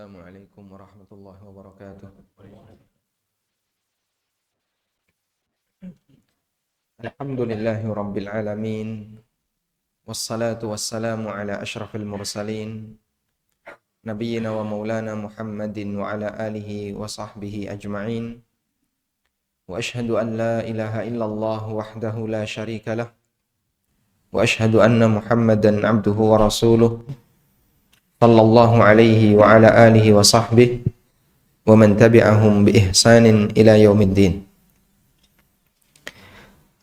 Assalamualaikum warahmatullahi wabarakatuh. Alhamdulillahi rabbil alamin. Wassalatu wassalamu ala asyrafil mursalin nabiyyina wa maulana Muhammadin wa ala alihi wa sahbihi ajma'in. Wa ashhadu an la ilaha illallah wahdahu la syarika lah. Wa ashhadu anna Muhammadan abduhu wa rasuluh sallallahu alaihi wa ala alihi wa sahbihi wa man tabi'ahum bi ihsanin ila yaumiddin.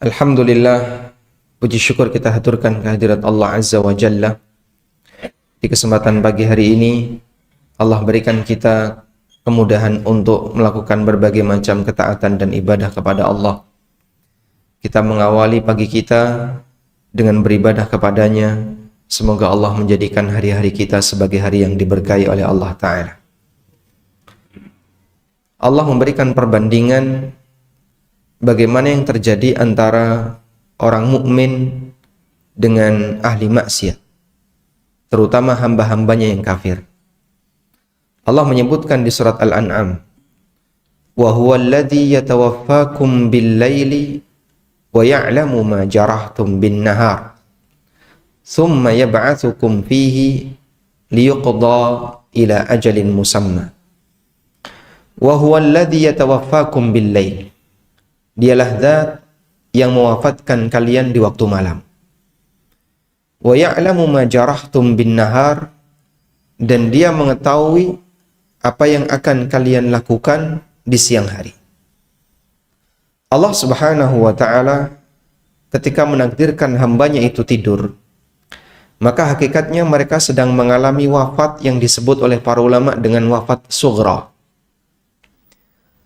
Alhamdulillah, puji syukur kita haturkan kehadirat Allah Azza wa Jalla. Di kesempatan pagi hari ini Allah berikan kita kemudahan untuk melakukan berbagai macam ketaatan dan ibadah kepada Allah. Kita mengawali pagi kita dengan beribadah kepadanya. Semoga Allah menjadikan hari-hari kita sebagai hari yang diberkahi oleh Allah Ta'ala. Allah memberikan perbandingan bagaimana yang terjadi antara orang mukmin dengan ahli maksiat, terutama hamba-hambanya yang kafir. Allah menyebutkan di surat Al-An'am, wa huwa alladhi yatawaffakum bil-laili wa ya'lamu ma jarahtum bin-nahar thumma yab'atsukum fihi liyuqda ila ajalin musamma. Wa huwa alladhi yatawaffakum bil-lail. Dialah zat yang mewafatkan kalian di waktu malam. Wa ya'lamu ma jarahtum bin-nahar, dan dia mengetahui apa yang akan kalian lakukan di siang hari. Allah Subhanahu wa ta'ala ketika menakdirkan hambanya itu tidur, maka hakikatnya mereka sedang mengalami wafat yang disebut oleh para ulama dengan wafat sughra.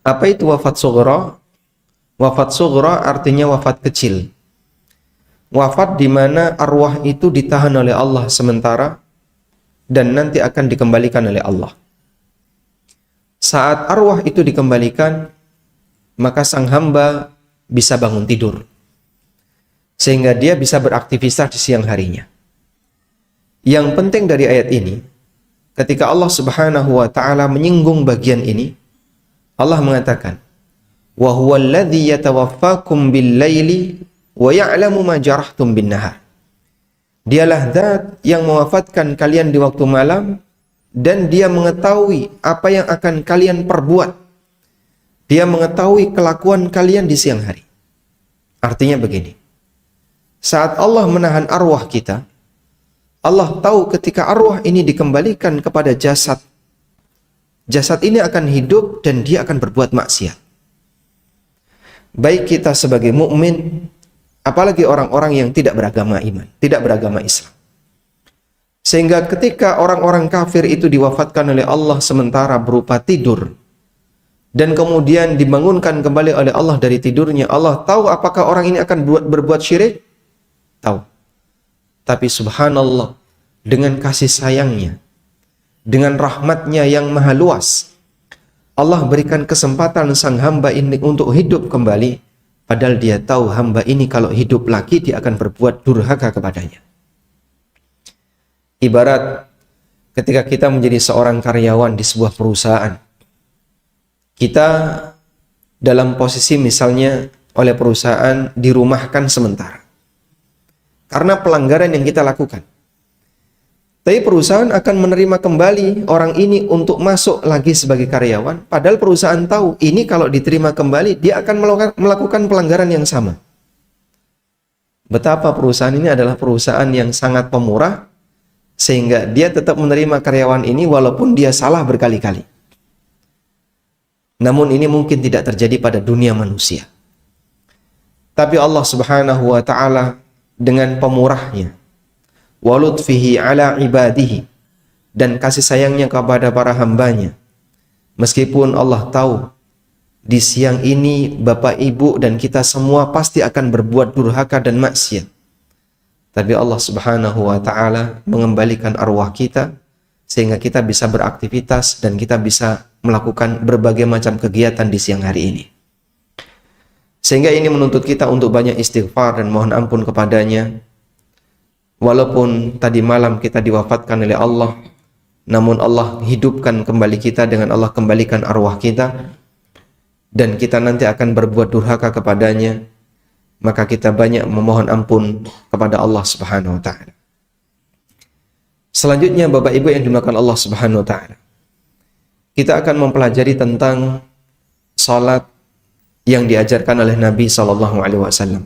Apa itu wafat sughra? Wafat sughra artinya wafat kecil. Wafat di mana arwah itu ditahan oleh Allah sementara dan nanti akan dikembalikan oleh Allah. Saat arwah itu dikembalikan, maka sang hamba bisa bangun tidur, sehingga dia bisa beraktivitas di siang harinya. Yang penting dari ayat ini, ketika Allah Subhanahu wa ta'ala menyinggung bagian ini, Allah mengatakan, wa huwa alladhi yatawaffakum bil-laili wa ya'lamu ma jarahtum bin-nahar. Dialah zat yang mewafatkan kalian di waktu malam dan dia mengetahui apa yang akan kalian perbuat. Dia mengetahui kelakuan kalian di siang hari. Artinya begini, saat Allah menahan arwah kita, Allah tahu ketika arwah ini dikembalikan kepada jasad, jasad ini akan hidup dan dia akan berbuat maksiat. Baik kita sebagai mukmin, apalagi orang-orang yang tidak beragama iman, tidak beragama Islam. Sehingga ketika orang-orang kafir itu diwafatkan oleh Allah sementara berupa tidur, dan kemudian dibangunkan kembali oleh Allah dari tidurnya, Allah tahu apakah orang ini akan berbuat syirik? Tahu. Tapi subhanallah, dengan kasih sayangnya, dengan rahmatnya yang maha luas, Allah berikan kesempatan sang hamba ini untuk hidup kembali, padahal dia tahu hamba ini kalau hidup lagi dia akan berbuat durhaka kepadanya. Ibarat ketika kita menjadi seorang karyawan di sebuah perusahaan, kita dalam posisi misalnya oleh perusahaan dirumahkan sementara karena pelanggaran yang kita lakukan. Tapi perusahaan akan menerima kembali orang ini untuk masuk lagi sebagai karyawan, padahal perusahaan tahu ini kalau diterima kembali dia akan melakukan pelanggaran yang sama. Betapa perusahaan ini adalah perusahaan yang sangat pemurah, sehingga dia tetap menerima karyawan ini walaupun dia salah berkali-kali. Namun ini mungkin tidak terjadi pada dunia manusia. Tapi Allah Subhanahu wa ta'ala dengan pemurahnya, walutfihi ala ibadihi, dan kasih sayangnya kepada para hambanya, meskipun Allah tahu di siang ini bapak ibu dan kita semua pasti akan berbuat durhaka dan maksiat, tapi Allah Subhanahu wa ta'ala mengembalikan arwah kita sehingga kita bisa beraktivitas dan kita bisa melakukan berbagai macam kegiatan di siang hari ini. Sehingga ini menuntut kita untuk banyak istighfar dan mohon ampun kepadanya. Walaupun tadi malam kita diwafatkan oleh Allah, namun Allah hidupkan kembali kita dengan Allah kembalikan arwah kita, dan kita nanti akan berbuat durhaka kepadanya, maka kita banyak memohon ampun kepada Allah Subhanahu wa taala. Selanjutnya, Bapak Ibu yang dimuliakan Allah Subhanahu wa taala, kita akan mempelajari tentang salat yang diajarkan oleh Nabi sallallahu alaihi wasallam.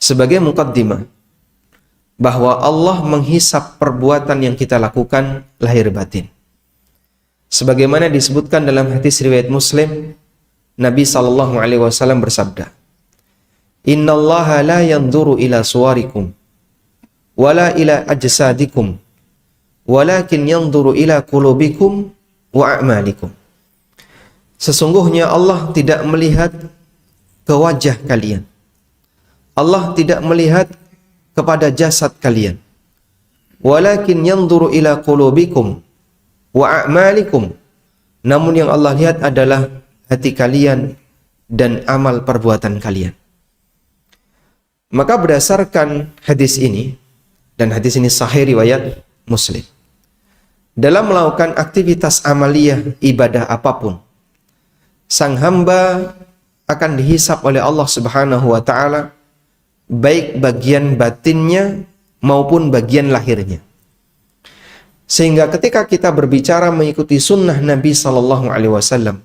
Sebagai muqaddimah bahwa Allah menghisap perbuatan yang kita lakukan lahir batin. Sebagaimana disebutkan dalam hadis riwayat Muslim, Nabi sallallahu alaihi wasallam bersabda, "Innallaha la yanzuru ila suwarikum wala ila ajsadikum, walakin yanzuru ila qulubikum wa a'malikum." Sesungguhnya Allah tidak melihat ke wajah kalian. Allah tidak melihat kepada jasad kalian. Walakin yanzuru ila qulubikum wa a'malikum. Namun yang Allah lihat adalah hati kalian dan amal perbuatan kalian. Maka berdasarkan hadis ini, dan hadis ini sahih riwayat Muslim, dalam melakukan aktivitas amaliyah ibadah apapun, sang hamba akan dihisap oleh Allah Subhanahu wa taala, baik bagian batinnya maupun bagian lahirnya. Sehingga ketika kita berbicara mengikuti sunnah Nabi sallallahu alaihi wasallam,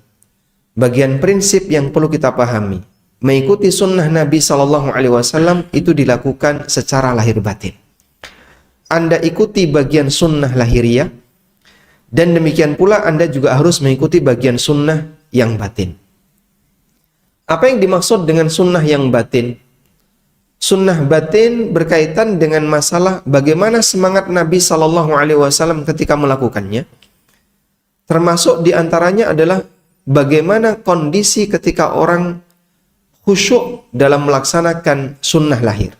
bagian prinsip yang perlu kita pahami, mengikuti sunnah Nabi sallallahu alaihi wasallam itu dilakukan secara lahir batin. Anda ikuti bagian sunnah lahiriah, dan demikian pula Anda juga harus mengikuti bagian sunnah yang batin. Apa yang dimaksud dengan sunnah yang batin? Sunnah batin berkaitan dengan masalah bagaimana semangat Nabi sallallahu alaihi wasallam ketika melakukannya. Termasuk diantaranya adalah bagaimana kondisi ketika orang khusyuk dalam melaksanakan sunnah lahir.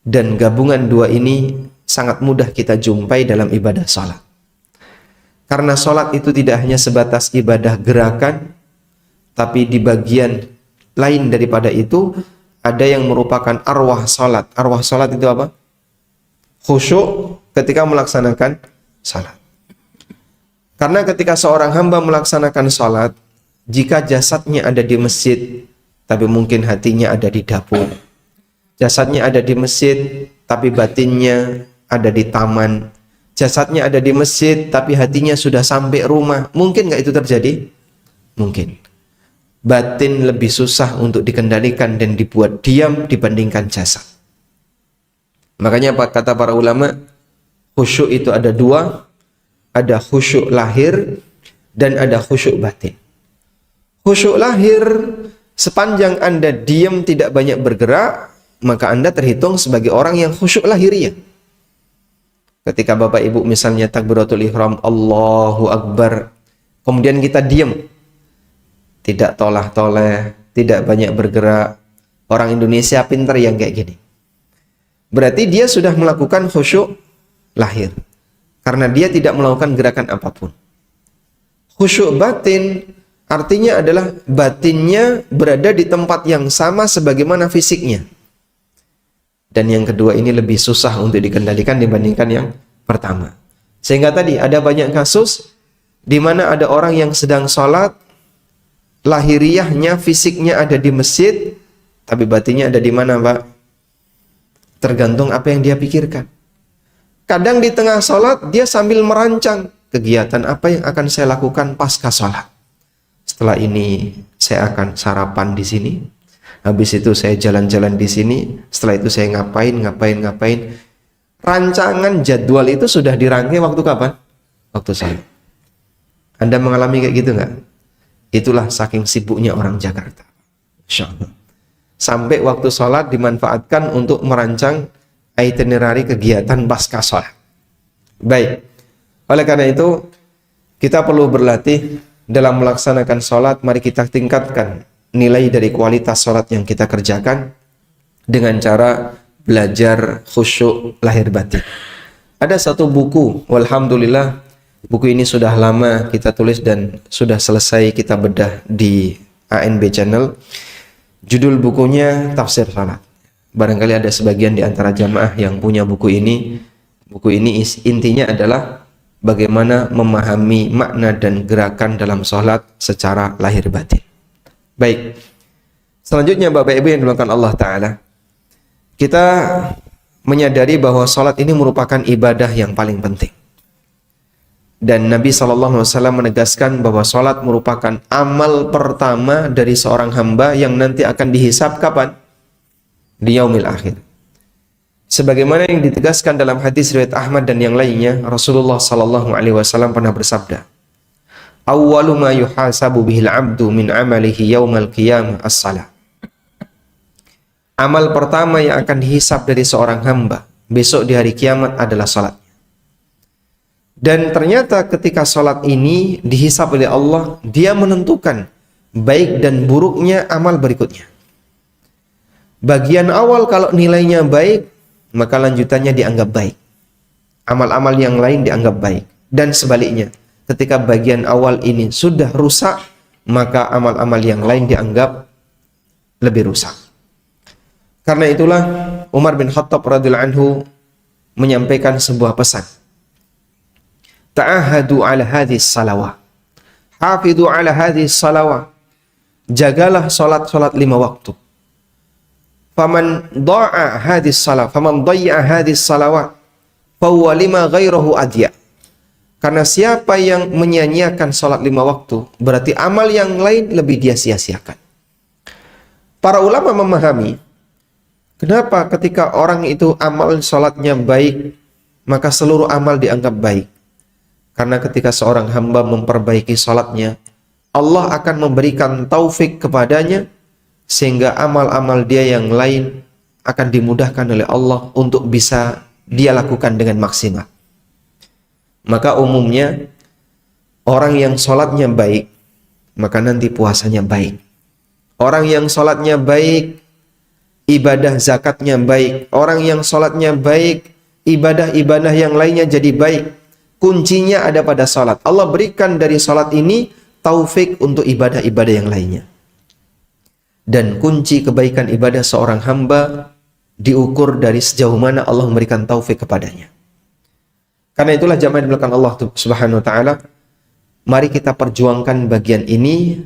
Dan gabungan dua ini sangat mudah kita jumpai dalam ibadah salat. Karena salat itu tidak hanya sebatas ibadah gerakan, tapi di bagian lain daripada itu ada yang merupakan arwah salat. Arwah salat itu apa? Khusyuk ketika melaksanakan salat. Karena ketika seorang hamba melaksanakan salat, jika jasadnya ada di masjid, tapi mungkin hatinya ada di dapur. Jasadnya ada di masjid, tapi batinnya ada di taman. Jasadnya ada di masjid, tapi hatinya sudah sampai rumah. Mungkin nggak itu terjadi? Mungkin. Batin lebih susah untuk dikendalikan dan dibuat diam dibandingkan jasad. Makanya kata para ulama, khusyuk itu ada dua. Ada khusyuk lahir dan ada khusyuk batin. Khusyuk lahir, sepanjang Anda diam tidak banyak bergerak, maka Anda terhitung sebagai orang yang khusyuk lahiriah. Ketika Bapak Ibu misalnya takbiratul ihram, Allahu Akbar, kemudian kita diam, tidak tolah-toleh, tidak banyak bergerak. Orang Indonesia pintar yang kayak gini. Berarti dia sudah melakukan khusyuk lahir, karena dia tidak melakukan gerakan apapun. Khusyuk batin artinya adalah batinnya berada di tempat yang sama sebagaimana fisiknya. Dan yang kedua ini lebih susah untuk dikendalikan dibandingkan yang pertama. Sehingga tadi ada banyak kasus di mana ada orang yang sedang sholat, lahiriahnya, fisiknya ada di masjid, tapi batinnya ada di mana, Pak? Tergantung apa yang dia pikirkan. Kadang di tengah sholat dia sambil merancang kegiatan apa yang akan saya lakukan pasca sholat. Setelah ini saya akan sarapan di sini. Habis itu saya jalan-jalan di sini. Setelah itu saya ngapain. Rancangan jadwal itu sudah dirangkai waktu kapan? Waktu sholat. Anda mengalami kayak gitu nggak? Itulah saking sibuknya orang Jakarta. Insya Allah. Sampai waktu sholat dimanfaatkan untuk merancang itinerary kegiatan pasca sholat. Baik. Oleh karena itu, kita perlu berlatih dalam melaksanakan sholat. Mari kita tingkatkan nilai dari kualitas sholat yang kita kerjakan dengan cara belajar khusyuk lahir batin. Ada satu buku, walhamdulillah, buku ini sudah lama kita tulis dan sudah selesai kita bedah di ANB Channel. Judul bukunya Tafsir Salat. Barangkali ada sebagian di antara jamaah yang punya buku ini. Buku ini intinya adalah bagaimana memahami makna dan gerakan dalam sholat secara lahir batin. Baik, selanjutnya Bapak Ibu yang dimuliakan Allah Ta'ala, kita menyadari bahwa sholat ini merupakan ibadah yang paling penting. Dan Nabi SAW menegaskan bahwa sholat merupakan amal pertama dari seorang hamba yang nanti akan dihisab kapan? Di yaumil akhir. Sebagaimana yang ditegaskan dalam hadis riwayat Ahmad dan yang lainnya, Rasulullah SAW pernah bersabda, "Awwalu ma yuhasabu bihil 'abdu min 'amalihi yaumal qiyamah as-shalah." Amal pertama yang akan dihisab dari seorang hamba besok di hari kiamat adalah salat. Dan ternyata ketika salat ini dihisab oleh Allah, Dia menentukan baik dan buruknya amal berikutnya. Bagian awal kalau nilainya baik, maka lanjutannya dianggap baik. Amal-amal yang lain dianggap baik. Dan sebaliknya, ketika bagian awal ini sudah rusak, maka amal-amal yang lain dianggap lebih rusak. Karena itulah Umar bin Khattab radhiyallahu anhu menyampaikan sebuah pesan. Ta'ahadu ala hadhis salawah. Hafidhu ala hadhis salawah. Jagalah salat-salat 5 waktu. Faman da'a hadis salat, faman dayya hadis salawat, fahuwa lima ghairahu adya. Karena siapa yang menyanyiakan salat 5 waktu, berarti amal yang lain lebih dia sia-siakan. Para ulama memahami, kenapa ketika orang itu amal salatnya baik, maka seluruh amal dianggap baik. Karena ketika seorang hamba memperbaiki salatnya, Allah akan memberikan taufik kepadanya, sehingga amal-amal dia yang lain akan dimudahkan oleh Allah untuk bisa dia lakukan dengan maksimal. Maka umumnya orang yang sholatnya baik, maka nanti puasanya baik. Orang yang sholatnya baik, ibadah zakatnya baik. Orang yang sholatnya baik, ibadah-ibadah yang lainnya jadi baik. Kuncinya ada pada sholat. Allah berikan dari sholat ini taufik untuk ibadah-ibadah yang lainnya. Dan kunci kebaikan ibadah seorang hamba diukur dari sejauh mana Allah memberikan taufik kepadanya. Karena itulah jamaah dimuliakan Allah Subhanahu wa taala, mari kita perjuangkan bagian ini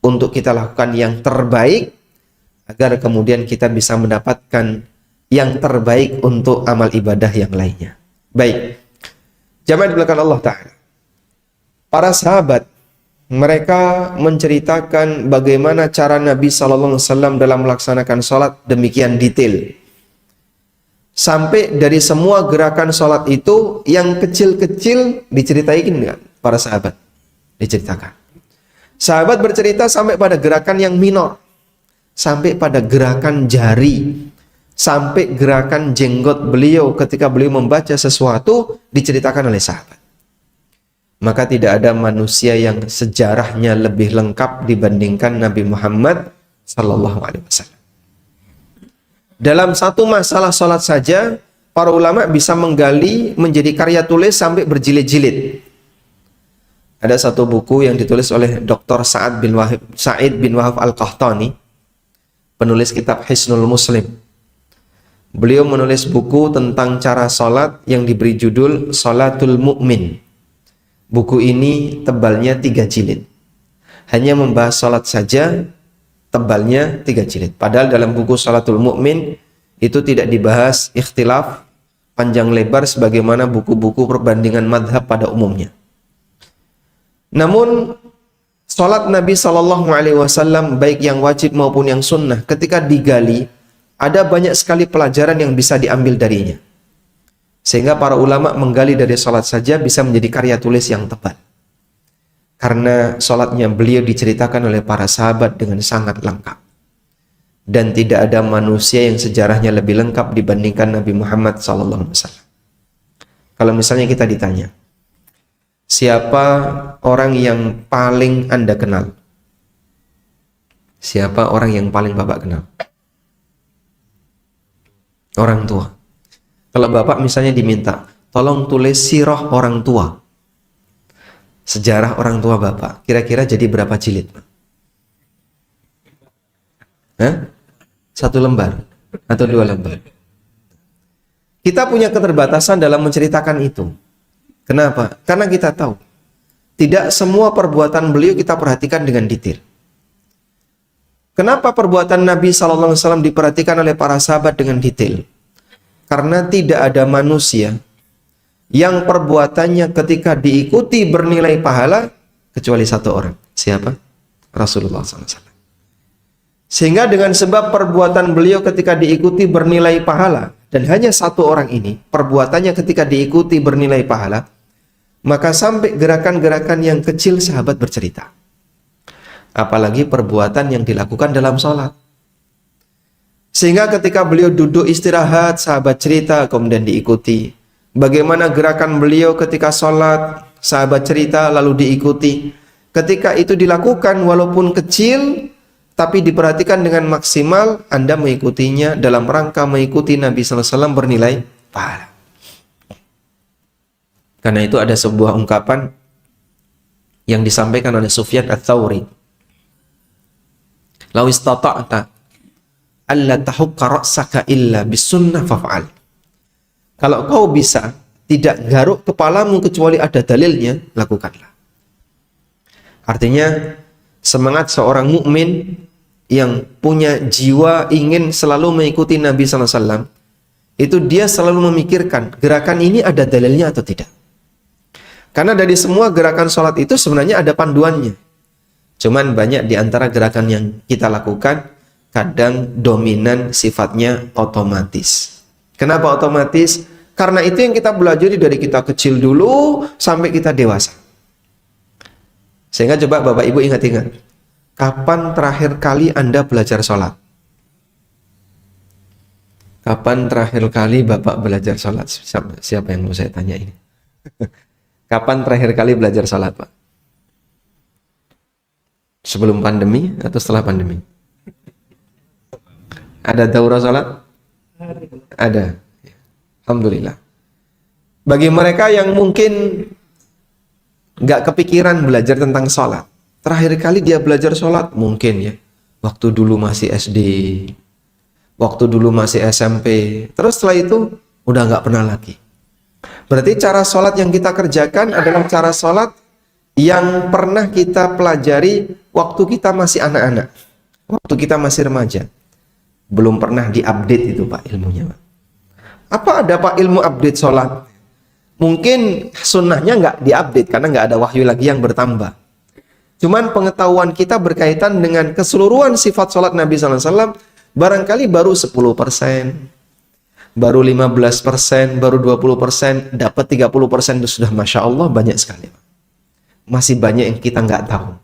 untuk kita lakukan yang terbaik agar kemudian kita bisa mendapatkan yang terbaik untuk amal ibadah yang lainnya. Baik. Jamaah dimuliakan Allah taala. Para sahabat mereka menceritakan bagaimana cara Nabi SAW dalam melaksanakan sholat demikian detail. Sampai dari semua gerakan sholat itu, yang kecil-kecil diceritain nggak para sahabat? Diceritakan. Sahabat bercerita sampai pada gerakan yang minor. Sampai pada gerakan jari. Sampai gerakan jenggot beliau ketika beliau membaca sesuatu, diceritakan oleh sahabat. Maka tidak ada manusia yang sejarahnya lebih lengkap dibandingkan Nabi Muhammad sallallahu alaihi wasallam. Dalam satu masalah salat saja, para ulama bisa menggali menjadi karya tulis sampai berjilid-jilid. Ada satu buku yang ditulis oleh Dr. Sa'id bin Wahab Al-Qahtani, penulis kitab Hisnul Muslim. Beliau menulis buku tentang cara salat yang diberi judul Salatul Mu'min. Buku ini tebalnya 3 jilid. Hanya membahas salat saja, tebalnya 3 jilid. Padahal dalam buku Salatul Mu'min itu tidak dibahas ikhtilaf panjang lebar sebagaimana buku-buku perbandingan madhab pada umumnya. Namun salat Nabi SAW baik yang wajib maupun yang sunnah, ketika digali ada banyak sekali pelajaran yang bisa diambil darinya. Sehingga para ulama menggali dari salat saja bisa menjadi karya tulis yang tebal. Karena salatnya beliau diceritakan oleh para sahabat dengan sangat lengkap. Dan tidak ada manusia yang sejarahnya lebih lengkap dibandingkan Nabi Muhammad SAW. Kalau misalnya kita ditanya, siapa orang yang paling Anda kenal? Siapa orang yang paling Bapak kenal? Orang tua. Kalau Bapak misalnya diminta, tolong tulis sirah orang tua. Sejarah orang tua Bapak. Kira-kira jadi berapa jilid? Hah? 1 lembar? Atau 2 lembar? Kita punya keterbatasan dalam menceritakan itu. Kenapa? Karena kita tahu tidak semua perbuatan beliau kita perhatikan dengan detail. Kenapa perbuatan Nabi SAW diperhatikan oleh para sahabat dengan detail? Karena tidak ada manusia yang perbuatannya ketika diikuti bernilai pahala kecuali satu orang. Siapa? Rasulullah SAW. Sehingga dengan sebab perbuatan beliau ketika diikuti bernilai pahala, dan hanya satu orang ini perbuatannya ketika diikuti bernilai pahala, maka sampai gerakan-gerakan yang kecil sahabat bercerita. Apalagi perbuatan yang dilakukan dalam sholat. Sehingga ketika beliau duduk istirahat, sahabat cerita, kemudian diikuti. Bagaimana gerakan beliau ketika sholat, sahabat cerita, lalu diikuti. Ketika itu dilakukan walaupun kecil, tapi diperhatikan dengan maksimal, Anda mengikutinya dalam rangka mengikuti Nabi SAW bernilai pahala. Karena itu ada sebuah ungkapan yang disampaikan oleh Sufyan Ats-Tsauri. Lau istata'ta alla tahukka ra'saka illa bisunnah faf'al. Kalau kau bisa tidak garuk kepalamu kecuali ada dalilnya, lakukanlah. Artinya semangat seorang mukmin yang punya jiwa ingin selalu mengikuti Nabi SAW, itu dia selalu memikirkan gerakan ini ada dalilnya atau tidak. Karena dari semua gerakan sholat itu sebenarnya ada panduannya. Cuman banyak di antara gerakan yang kita lakukan kadang dominan sifatnya otomatis. Kenapa otomatis? Karena itu yang kita belajar dari kita kecil dulu sampai kita dewasa. Sehingga coba Bapak Ibu ingat-ingat, kapan terakhir kali Anda belajar sholat? Kapan terakhir kali Bapak belajar sholat? Siapa yang mau saya tanya ini? Kapan terakhir kali belajar sholat, Pak? Sebelum pandemi atau setelah pandemi? Ada daurah sholat? Ada. Alhamdulillah. Bagi mereka yang mungkin nggak kepikiran belajar tentang sholat, terakhir kali dia belajar sholat mungkin ya waktu dulu masih SD, waktu dulu masih SMP, terus setelah itu udah nggak pernah lagi. Berarti cara sholat yang kita kerjakan adalah cara sholat yang pernah kita pelajari waktu kita masih anak-anak, waktu kita masih remaja. Belum pernah diupdate itu Pak ilmunya, Pak. Apa ada Pak ilmu update sholat? Mungkin sunnahnya nggak diupdate karena nggak ada wahyu lagi yang bertambah. Cuman pengetahuan kita berkaitan dengan keseluruhan sifat sholat Nabi SAW barangkali baru 10%, baru 15%, baru 20%, dapat 30% itu sudah Masya Allah banyak sekali. Masih banyak yang kita nggak tahu.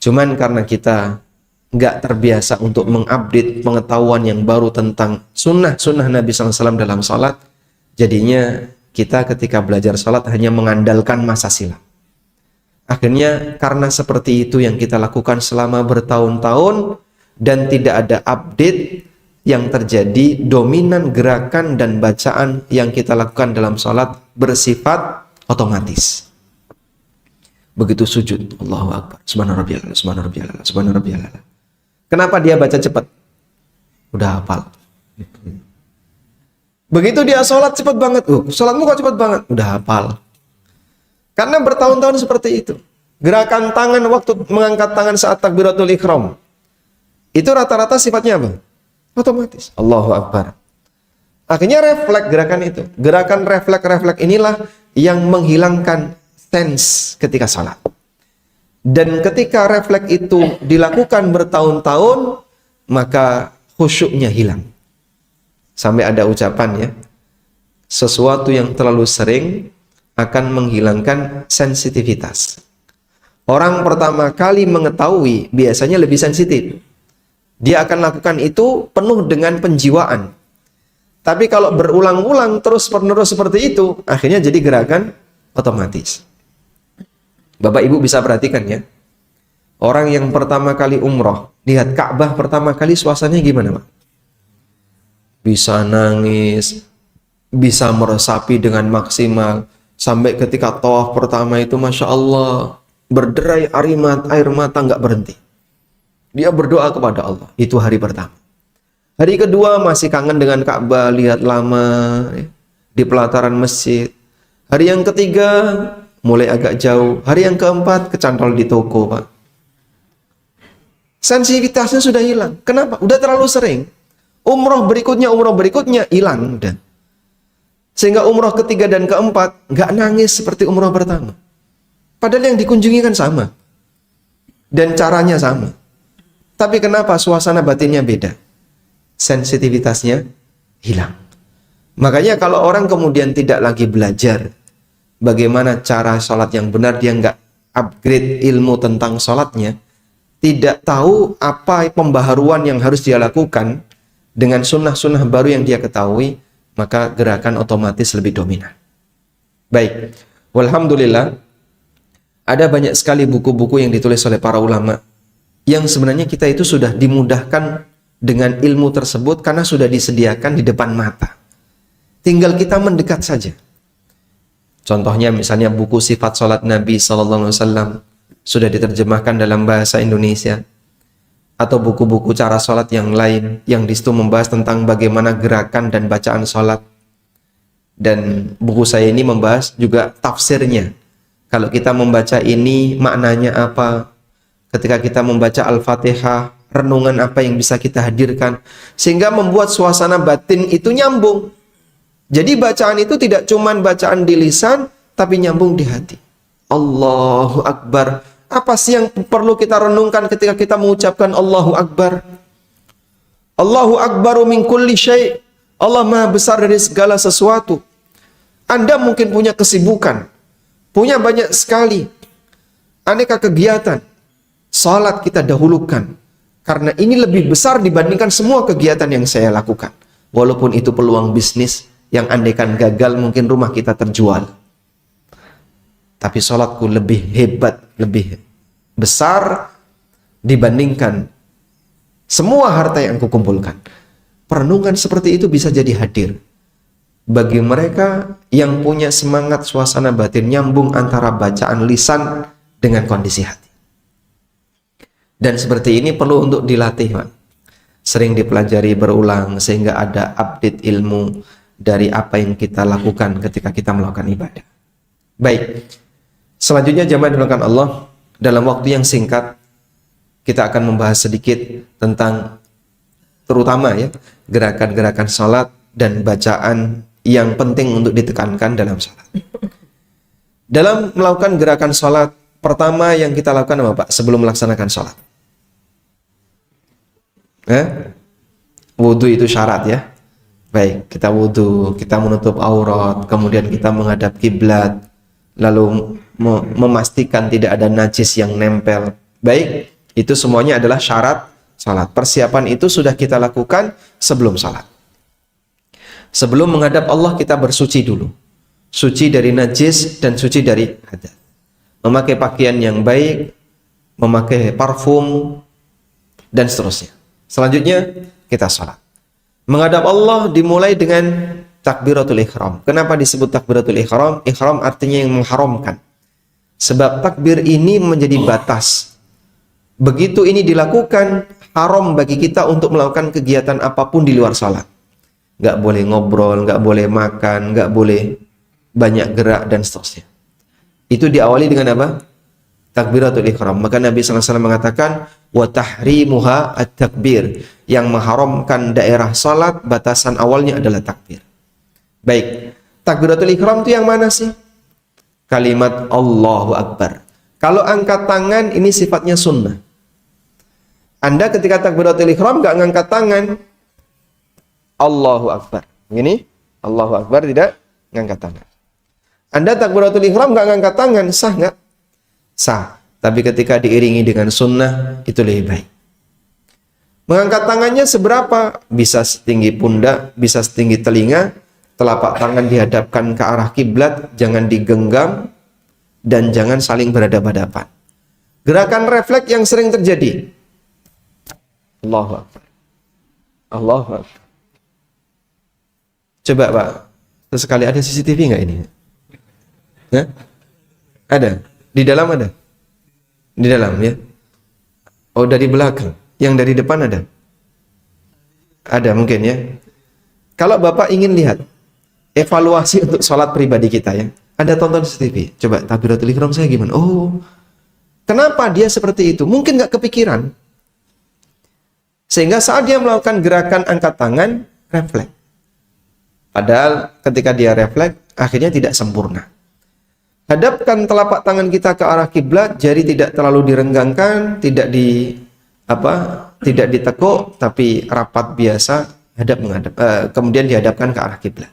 Cuman karena kita nggak terbiasa untuk mengupdate pengetahuan yang baru tentang sunnah Nabi SAW dalam sholat, jadinya kita ketika belajar sholat hanya mengandalkan masa silam. Akhirnya karena seperti itu yang kita lakukan selama bertahun-tahun dan tidak ada update, yang terjadi dominan gerakan dan bacaan yang kita lakukan dalam sholat bersifat otomatis. Begitu sujud, Allahu Akbar, subhanarabbiyal a'la, subhanarabbiyal a'la, subhanarabbiyal a'la. Kenapa dia baca cepat? Udah hafal. Begitu dia sholat cepat banget, sholatmu kok cepat banget? Udah hafal. Karena bertahun-tahun seperti itu. Gerakan tangan waktu mengangkat tangan saat takbiratul ihram, itu rata-rata sifatnya apa? Otomatis. Allahu Akbar. Akhirnya refleks gerakan itu. Gerakan refleks inilah yang menghilangkan sense ketika sholat. Dan ketika refleks itu dilakukan bertahun-tahun, maka khusyuknya hilang. Sampai ada ucapan ya, sesuatu yang terlalu sering akan menghilangkan sensitivitas. Orang pertama kali mengetahui biasanya lebih sensitif. Dia akan lakukan itu penuh dengan penjiwaan. Tapi kalau berulang-ulang terus-menerus seperti itu, akhirnya jadi gerakan otomatis. Bapak Ibu bisa perhatikan ya, orang yang pertama kali umroh, lihat Ka'bah pertama kali suasananya gimana Pak? Bisa nangis, bisa meresapi dengan maksimal, sampai ketika tawaf pertama itu Masya Allah, berderai air mata nggak berhenti. Dia berdoa kepada Allah, itu hari pertama. Hari kedua masih kangen dengan Ka'bah, lihat lama ya, di pelataran masjid. Hari yang ketiga mulai agak jauh. Hari yang keempat kecantol di toko, Pak. Sensitivitasnya sudah hilang. Kenapa? Udah terlalu sering. Umroh berikutnya hilang udah. Sehingga umroh ketiga dan keempat nggak nangis seperti umroh pertama. Padahal yang dikunjungi kan sama. Dan caranya sama. Tapi kenapa suasana batinnya beda? Sensitivitasnya hilang. Makanya kalau orang kemudian tidak lagi belajar bagaimana cara sholat yang benar, dia nggak upgrade ilmu tentang sholatnya, tidak tahu apa pembaharuan yang harus dia lakukan dengan sunnah-sunnah baru yang dia ketahui, maka gerakan otomatis lebih dominan. Baik, walhamdulillah ada banyak sekali buku-buku yang ditulis oleh para ulama yang sebenarnya kita itu sudah dimudahkan dengan ilmu tersebut karena sudah disediakan di depan mata. Tinggal kita mendekat saja. Contohnya misalnya buku Sifat Salat Nabi SAW sudah diterjemahkan dalam bahasa Indonesia, atau buku-buku cara salat yang lain yang disitu membahas tentang bagaimana gerakan dan bacaan salat. Dan buku saya ini membahas juga tafsirnya. Kalau kita membaca ini maknanya apa? Ketika kita membaca Al-Fatihah, renungan apa yang bisa kita hadirkan, sehingga membuat suasana batin itu nyambung. Jadi bacaan itu tidak cuma bacaan di lisan, tapi nyambung di hati. Allahu Akbar. Apa sih yang perlu kita renungkan ketika kita mengucapkan Allahu Akbar? Allahu Akbaru min kulli syai'. Allah Maha besar dari segala sesuatu. Anda mungkin punya kesibukan, punya banyak sekali aneka kegiatan. Salat kita dahulukan, karena ini lebih besar dibandingkan semua kegiatan yang saya lakukan. Walaupun itu peluang bisnis yang andaikan gagal mungkin rumah kita terjual. Tapi sholatku lebih hebat, lebih besar dibandingkan semua harta yang kukumpulkan. Perenungan seperti itu bisa jadi hadir bagi mereka yang punya semangat suasana batin nyambung antara bacaan lisan dengan kondisi hati. Dan seperti ini perlu untuk dilatih, Pak. Sering dipelajari berulang sehingga ada update ilmu dari apa yang kita lakukan ketika kita melakukan ibadah. Baik. Selanjutnya jamaah dimulakan Allah, dalam waktu yang singkat kita akan membahas sedikit tentang terutama ya gerakan-gerakan salat dan bacaan yang penting untuk ditekankan dalam salat. Dalam melakukan gerakan salat, pertama yang kita lakukan apa, Pak? Sebelum melaksanakan salat. Wudu itu syarat ya. Baik, kita wudu, kita menutup aurat, kemudian kita menghadap kiblat, lalu memastikan tidak ada najis yang nempel. Baik, itu semuanya adalah syarat salat. Persiapan itu sudah kita lakukan sebelum salat. Sebelum menghadap Allah kita bersuci dulu. Suci dari najis dan suci dari hadas. Memakai pakaian yang baik, memakai parfum, dan seterusnya. Selanjutnya kita salat. Menghadap Allah dimulai dengan takbiratul ihram. Kenapa disebut takbiratul ihram? Ihram artinya yang mengharamkan. Sebab takbir ini menjadi batas. Begitu ini dilakukan, haram bagi kita untuk melakukan kegiatan apapun di luar salat. Nggak boleh ngobrol, nggak boleh makan, nggak boleh banyak gerak, dan seterusnya. Itu diawali dengan apa? Takbiratul ihram. Maka Nabi SAW mengatakan, wa tahrimuha at-takbir. Yang mengharamkan daerah salat, batasan awalnya adalah takbir. Baik, takbiratul ihram itu yang mana sih? Kalimat Allahu Akbar. Kalau angkat tangan ini sifatnya sunnah. Anda ketika takbiratul ihram nggak ngangkat tangan, Allahu Akbar. Ini Allahu Akbar, tidak ngangkat tangan. Anda takbiratul ihram nggak ngangkat tangan, sah nggak? Sah. Tapi ketika diiringi dengan sunnah, itu lebih baik. Mengangkat tangannya seberapa? Bisa setinggi pundak, bisa setinggi telinga. Telapak tangan dihadapkan ke arah kiblat, jangan digenggam, dan jangan saling berhadapan-hadapan. Gerakan refleks yang sering terjadi. Allahu Akbar. Allahu Akbar. Coba Pak, sesekali ada CCTV nggak ini? Hah? Ada? Di dalam ada? Di dalam ya? Oh, dari belakang. Yang dari depan ada? Ada mungkin ya. Kalau Bapak ingin lihat evaluasi untuk sholat pribadi kita ya, Anda tonton CCTV. Coba takbiratul ihram saya gimana? Oh, kenapa dia seperti itu? Mungkin nggak kepikiran. Sehingga saat dia melakukan gerakan angkat tangan, refleks. Padahal ketika dia refleks, akhirnya tidak sempurna. Hadapkan telapak tangan kita ke arah kiblat, jari tidak terlalu direnggangkan, tidak ditekuk, tapi rapat biasa, hadap menghadap. Kemudian dihadapkan ke arah kiblat.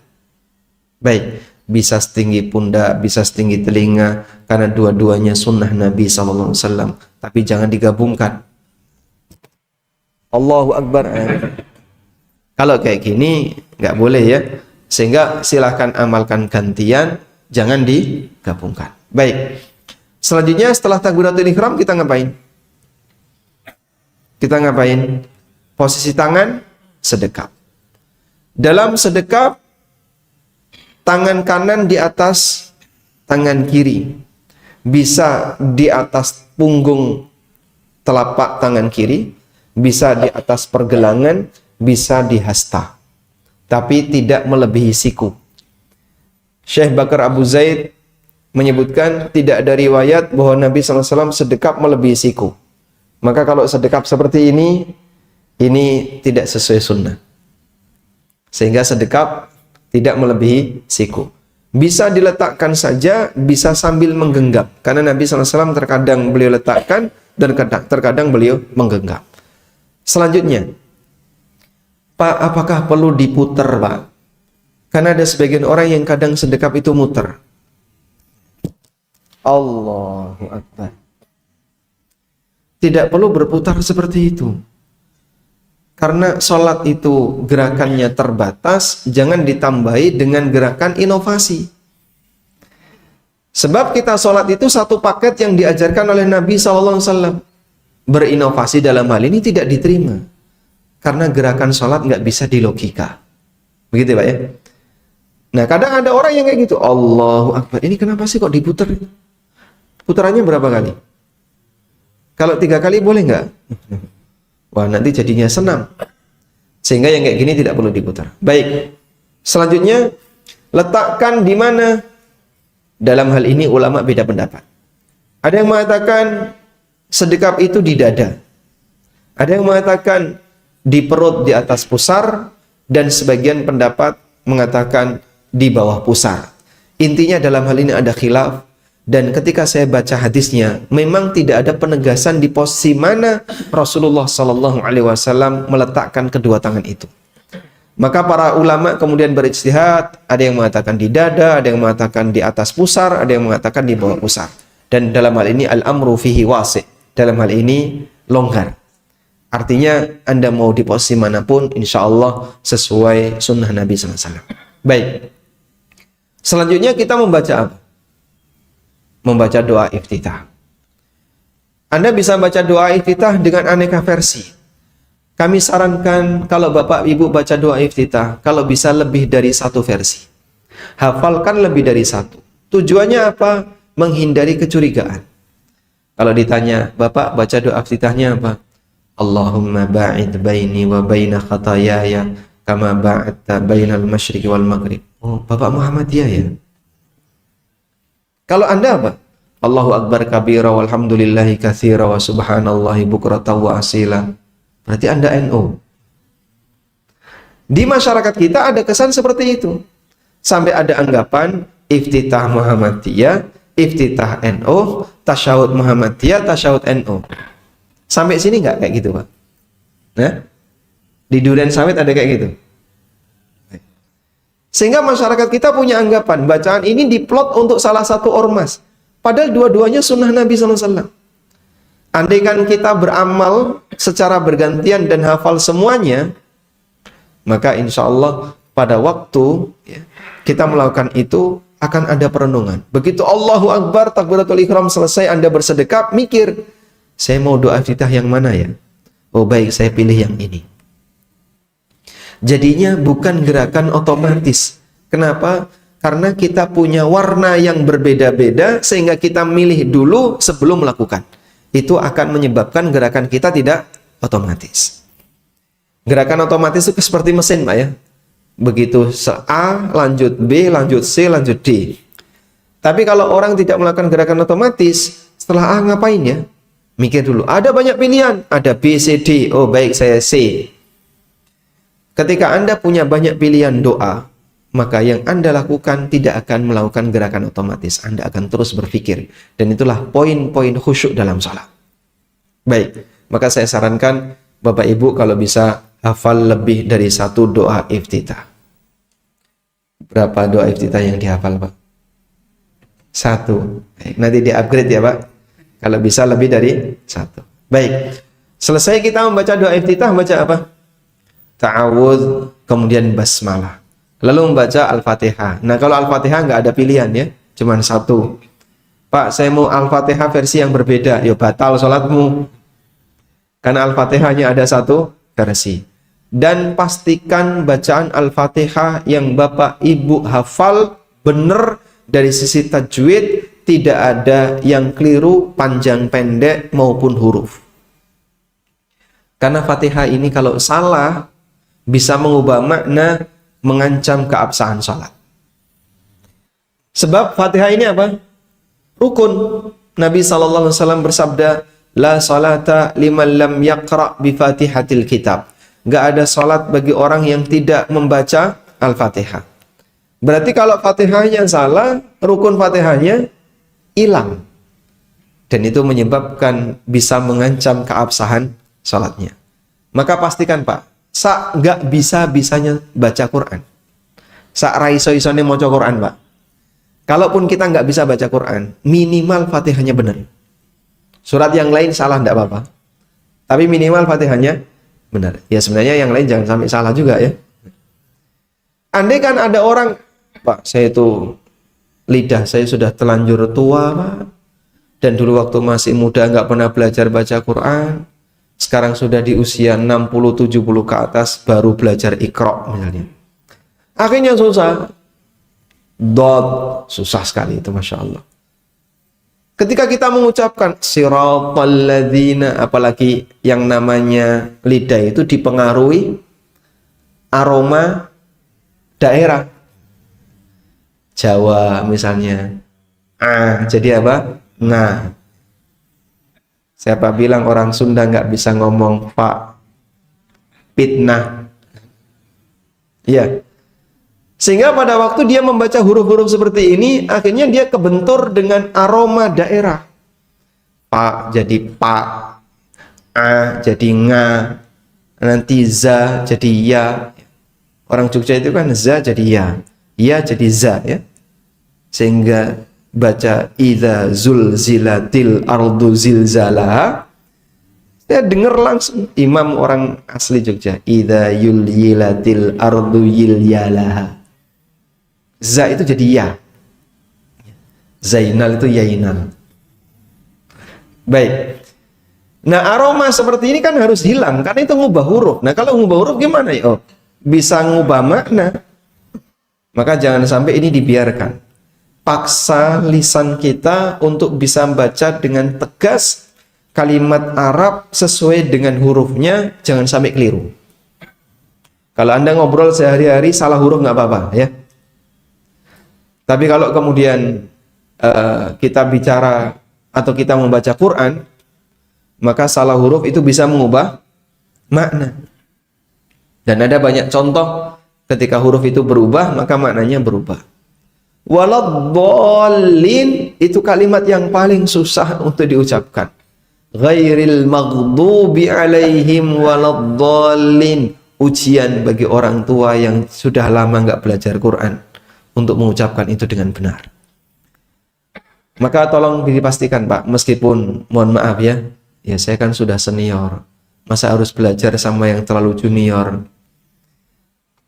Baik, bisa setinggi pundak, bisa setinggi telinga, karena dua-duanya sunnah Nabi SAW. Tapi jangan digabungkan. Allahu Akbar. Kalau kayak gini nggak boleh ya. Sehingga silahkan amalkan gantian, jangan digabungkan. Baik. Selanjutnya setelah takbiratul ihram kita ngapain? Kita ngapain? Posisi tangan sedekap. Dalam sedekap, tangan kanan di atas tangan kiri. Bisa di atas punggung telapak tangan kiri, bisa di atas pergelangan, bisa di hasta. Tapi tidak melebihi siku. Syekh Bakar Abu Zaid menyebutkan tidak ada riwayat bahwa Nabi SAW sedekap melebihi siku. Maka kalau sedekap seperti ini tidak sesuai sunnah. Sehingga sedekap tidak melebihi siku. Bisa diletakkan saja, bisa sambil menggenggam. Karena Nabi SAW terkadang beliau letakkan dan terkadang beliau menggenggam. Selanjutnya, Pak, apakah perlu diputer, Pak? Karena ada sebagian orang yang kadang sedekap itu muter. Allahu Akbar. Tidak perlu berputar seperti itu. Karena sholat itu gerakannya terbatas, jangan ditambahi dengan gerakan inovasi. Sebab kita sholat itu satu paket yang diajarkan oleh Nabi SAW. Berinovasi dalam hal ini tidak diterima. Karena gerakan sholat nggak bisa dilogika. Begitu Pak ya. Nah kadang ada orang yang kayak gitu. Allahu Akbar. Ini kenapa sih kok diputar? Putarannya berapa kali? Kalau 3 kali boleh nggak? Wah nanti jadinya senam. Sehingga yang kayak gini tidak perlu diputar. Baik. Selanjutnya letakkan di mana? Dalam hal ini ulama beda pendapat. Ada yang mengatakan sedekap itu di dada. Ada yang mengatakan di perut di atas pusar, dan sebagian pendapat mengatakan di bawah pusar. Intinya dalam hal ini ada khilaf, dan ketika saya baca hadisnya memang tidak ada penegasan di posisi mana Rasulullah SAW meletakkan kedua tangan itu. Maka para ulama kemudian berijtihad, ada yang mengatakan di dada, ada yang mengatakan di atas pusar, ada yang mengatakan di bawah pusar. Dan dalam hal ini al-amru fihi wasi', dalam hal ini longgar. Artinya Anda mau di posisi manapun, insya Allah sesuai sunnah Nabi SAW. Baik. Selanjutnya kita membaca apa? Membaca doa iftitah. Anda bisa baca doa iftitah dengan aneka versi. Kami sarankan kalau Bapak Ibu baca doa iftitah, kalau bisa lebih dari 1 versi. Hafalkan lebih dari 1. Tujuannya apa? Menghindari kecurigaan. Kalau ditanya, Bapak baca doa iftitahnya apa? Allahumma ba'id baini wa baina khatayaya kama ba'adta bainal masyriqi wal maghrib. Oh, Bapak Muhammadiyah ya. Kalau Anda apa? Allahu Akbar kabira walhamdulillahi katsira wa subhanallahi bukratan wa asila. Berarti Anda NU. Di masyarakat kita ada kesan seperti itu. Sampai ada anggapan iftitah Muhammadiyah, iftitah NU, tasyahud Muhammadiyah, tasyahud NU. Sampai sini nggak kayak gitu Pak? Nah, di Duren Sawit ada kayak gitu. Sehingga masyarakat kita punya anggapan bacaan ini diplot untuk salah satu ormas. Padahal dua-duanya sunnah Nabi SAW. Andaikan kita beramal secara bergantian dan hafal semuanya, maka insya Allah pada waktu kita melakukan itu akan ada perenungan. Begitu Allahu Akbar, takbiratul ihram selesai, Anda bersedekap, mikir, saya mau doa iftitah yang mana ya? Oh baik, saya pilih yang ini. Jadinya bukan gerakan otomatis. Kenapa? Karena kita punya warna yang berbeda-beda, sehingga kita milih dulu sebelum melakukan. Itu akan menyebabkan gerakan kita tidak otomatis. Gerakan otomatis itu seperti mesin, Pak ya. Begitu A, lanjut B, lanjut C, lanjut D. Tapi kalau orang tidak melakukan gerakan otomatis, setelah A ngapain ya? Mikir dulu. Ada banyak pilihan. Ada B, C, D. Oh baik, saya C. Ketika Anda punya banyak pilihan doa, maka yang Anda lakukan tidak akan melakukan gerakan otomatis. Anda akan terus berpikir. Dan itulah poin-poin khusyuk dalam sholat. Baik, maka saya sarankan Bapak Ibu kalau bisa hafal lebih dari satu doa iftitah. Berapa doa iftitah yang dihafal, Pak? Satu. Baik, nanti di-upgrade ya, Pak. Kalau bisa lebih dari satu. Baik. Selesai kita membaca doa iftitah, membaca apa? Ta'awudz, kemudian basmalah. Lalu membaca Al-Fatihah. Nah, kalau Al-Fatihah nggak ada pilihan ya, cuman satu. Pak, saya mau Al-Fatihah versi yang berbeda. Ya batal sholatmu. Karena Al-Fatihah hanya ada satu versi. Dan pastikan bacaan Al-Fatihah yang Bapak Ibu hafal benar dari sisi tajwid, tidak ada yang keliru panjang pendek maupun huruf. Karena Fatihah ini kalau salah bisa mengubah makna, mengancam keabsahan sholat. Sebab Fatihah ini apa? Rukun. Nabi SAW bersabda, la salata liman lam yaqra' bi fatihatil kitab. Gak ada salat bagi orang yang tidak membaca Al-Fatihah. Berarti kalau Fatihahnya salah, rukun Fatihahnya hilang. Dan itu menyebabkan bisa mengancam keabsahan salatnya. Maka pastikan Pak, gak bisa-bisanya baca Quran. Raiso-isone maca Quran, Pak. Kalaupun kita nggak bisa baca Quran, minimal Fatihahnya benar. Surat yang lain salah nggak apa-apa. Tapi minimal Fatihahnya benar. Ya sebenarnya yang lain jangan sampai salah juga ya. Andai kan ada orang, Pak, saya itu lidah saya sudah terlanjur tua, Pak. Dan dulu waktu masih muda nggak pernah belajar baca Quran. Sekarang sudah di usia 60-70 ke atas baru belajar Iqra misalnya. Akhirnya susah. Susah sekali itu, Masya Allah. Ketika kita mengucapkan siratal ladzina, apalagi yang namanya lidah itu dipengaruhi aroma daerah. Jawa misalnya, jadi apa? Nah, siapa bilang orang Sunda nggak bisa ngomong Pak? Fitnah. Ya. Sehingga pada waktu dia membaca huruf-huruf seperti ini, akhirnya dia kebentur dengan aroma daerah. Pa jadi pa, a jadi nga, nanti za jadi ya. Orang Jogja itu kan za jadi ya jadi za ya. Sehingga baca idza zulzilatil ardu zilzalaha, saya dengar langsung imam orang asli Jogja, idza yulyilatil ardu yilyalaha. Za itu jadi ya. Zainal itu yainal. Baik. Nah, aroma seperti ini kan harus hilang karena itu ngubah huruf. Nah, kalau ngubah huruf gimana ya? Oh, bisa ngubah makna. Maka jangan sampai ini dibiarkan. Paksa lisan kita untuk bisa membaca dengan tegas kalimat Arab sesuai dengan hurufnya, jangan sampai keliru. Kalau Anda ngobrol sehari-hari salah huruf nggak apa-apa ya. Tapi kalau kemudian kita bicara atau kita membaca Quran, maka salah huruf itu bisa mengubah makna. Dan ada banyak contoh ketika huruf itu berubah, maka maknanya berubah. Waladhdallin itu kalimat yang paling susah untuk diucapkan. Ghairil maghdubi alaihim waladhdallin. Ujian bagi orang tua yang sudah lama nggak belajar Quran untuk mengucapkan itu dengan benar. Maka tolong dipastikan Pak, meskipun mohon maaf ya saya kan sudah senior, masa harus belajar sama yang terlalu junior.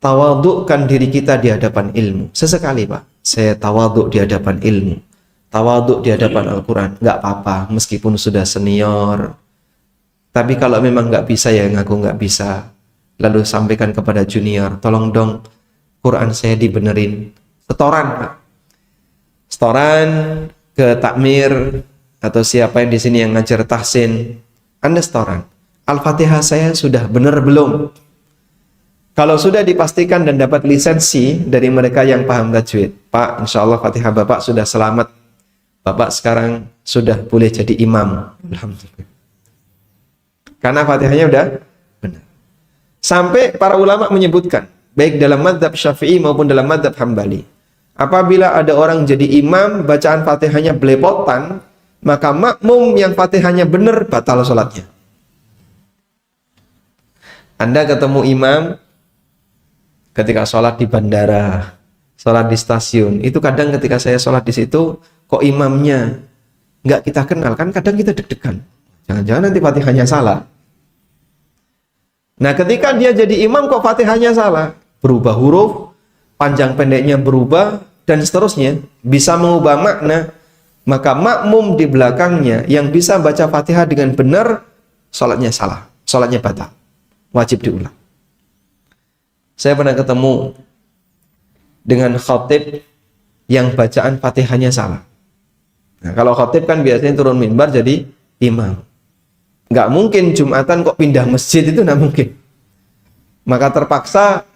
Tawadukkan diri kita di hadapan ilmu. Sesekali Pak, saya tawaduk di hadapan ilmu, tawaduk di hadapan Al-Quran, nggak apa-apa meskipun sudah senior. Tapi kalau memang nggak bisa ya ngaku nggak bisa, lalu sampaikan kepada junior, tolong dong Quran saya dibenerin. Setoran Pak, setoran ke takmir atau siapa yang di sini yang ngajar tahsin, Anda setoran. Al-Fatihah saya sudah benar belum? Kalau sudah dipastikan dan dapat lisensi dari mereka yang paham tajwid, Pak, insya Allah Fatihah Bapak sudah selamat. Bapak sekarang sudah boleh jadi imam. Alhamdulillah. Karena Fatihahnya udah benar. Sampai para ulama menyebutkan, baik dalam mazhab Syafi'i maupun dalam mazhab Hambali, apabila ada orang jadi imam, bacaan Fatihahnya belepotan, maka makmum yang Fatihahnya benar, batal sholatnya. Anda ketemu imam ketika sholat di bandara, sholat di stasiun, itu kadang ketika saya sholat di situ, kok imamnya nggak kita kenal, kan kadang kita deg-degan. Jangan-jangan nanti Fatihahnya salah. Nah, ketika dia jadi imam kok Fatihahnya salah, berubah huruf, panjang pendeknya berubah, dan seterusnya, bisa mengubah makna, maka makmum di belakangnya yang bisa baca Fatihah dengan benar, sholatnya salah, sholatnya batal, wajib diulang. Saya pernah ketemu dengan khatib yang bacaan Fatihahnya salah. Nah, kalau khatib kan biasanya turun mimbar jadi imam. Nggak mungkin Jumatan kok pindah masjid, itu nggak mungkin. Maka terpaksa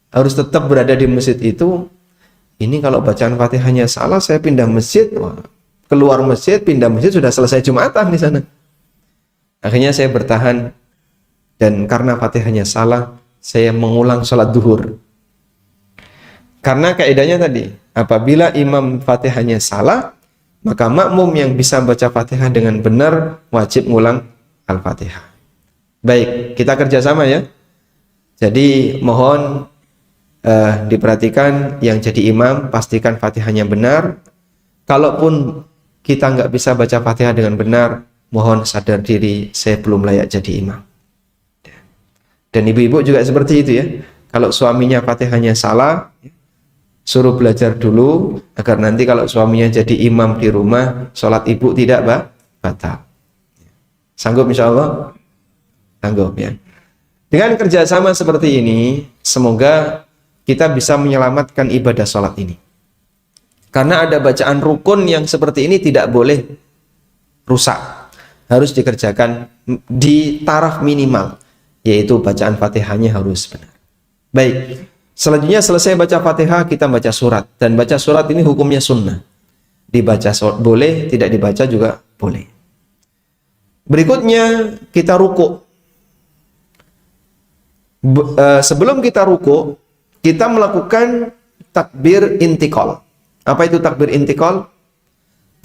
harus tetap berada di masjid itu. Ini kalau bacaan Fatihahnya salah, saya pindah masjid, wah, keluar masjid, pindah masjid, sudah selesai Jumatan di sana. Akhirnya saya bertahan, dan karena Fatihahnya salah, saya mengulang sholat duhur. Karena kaidahnya tadi, apabila imam Fatihahnya salah, maka makmum yang bisa baca Fatihah dengan benar wajib ngulang Al-Fatihah. Baik, kita kerjasama ya. Jadi mohon diperhatikan, yang jadi imam pastikan Fatihahnya benar. Kalaupun kita nggak bisa baca Fatihah dengan benar, mohon sadar diri, saya belum layak jadi imam. Dan ibu-ibu juga seperti itu ya. Kalau suaminya Fatihahnya salah, suruh belajar dulu agar nanti kalau suaminya jadi imam di rumah, sholat ibu tidak batal. Sanggup insya Allah? Sanggup ya. Dengan kerjasama seperti ini, semoga kita bisa menyelamatkan ibadah sholat ini. Karena ada bacaan rukun yang seperti ini tidak boleh rusak. Harus dikerjakan di taraf minimal, yaitu bacaan Fatihahnya harus benar. Baik, selanjutnya selesai baca Fatihah, kita baca surat. Dan baca surat ini hukumnya sunnah. Dibaca boleh, tidak dibaca juga boleh. Berikutnya kita ruku. Sebelum kita ruku, kita melakukan takbir intikal. Apa itu takbir intikal?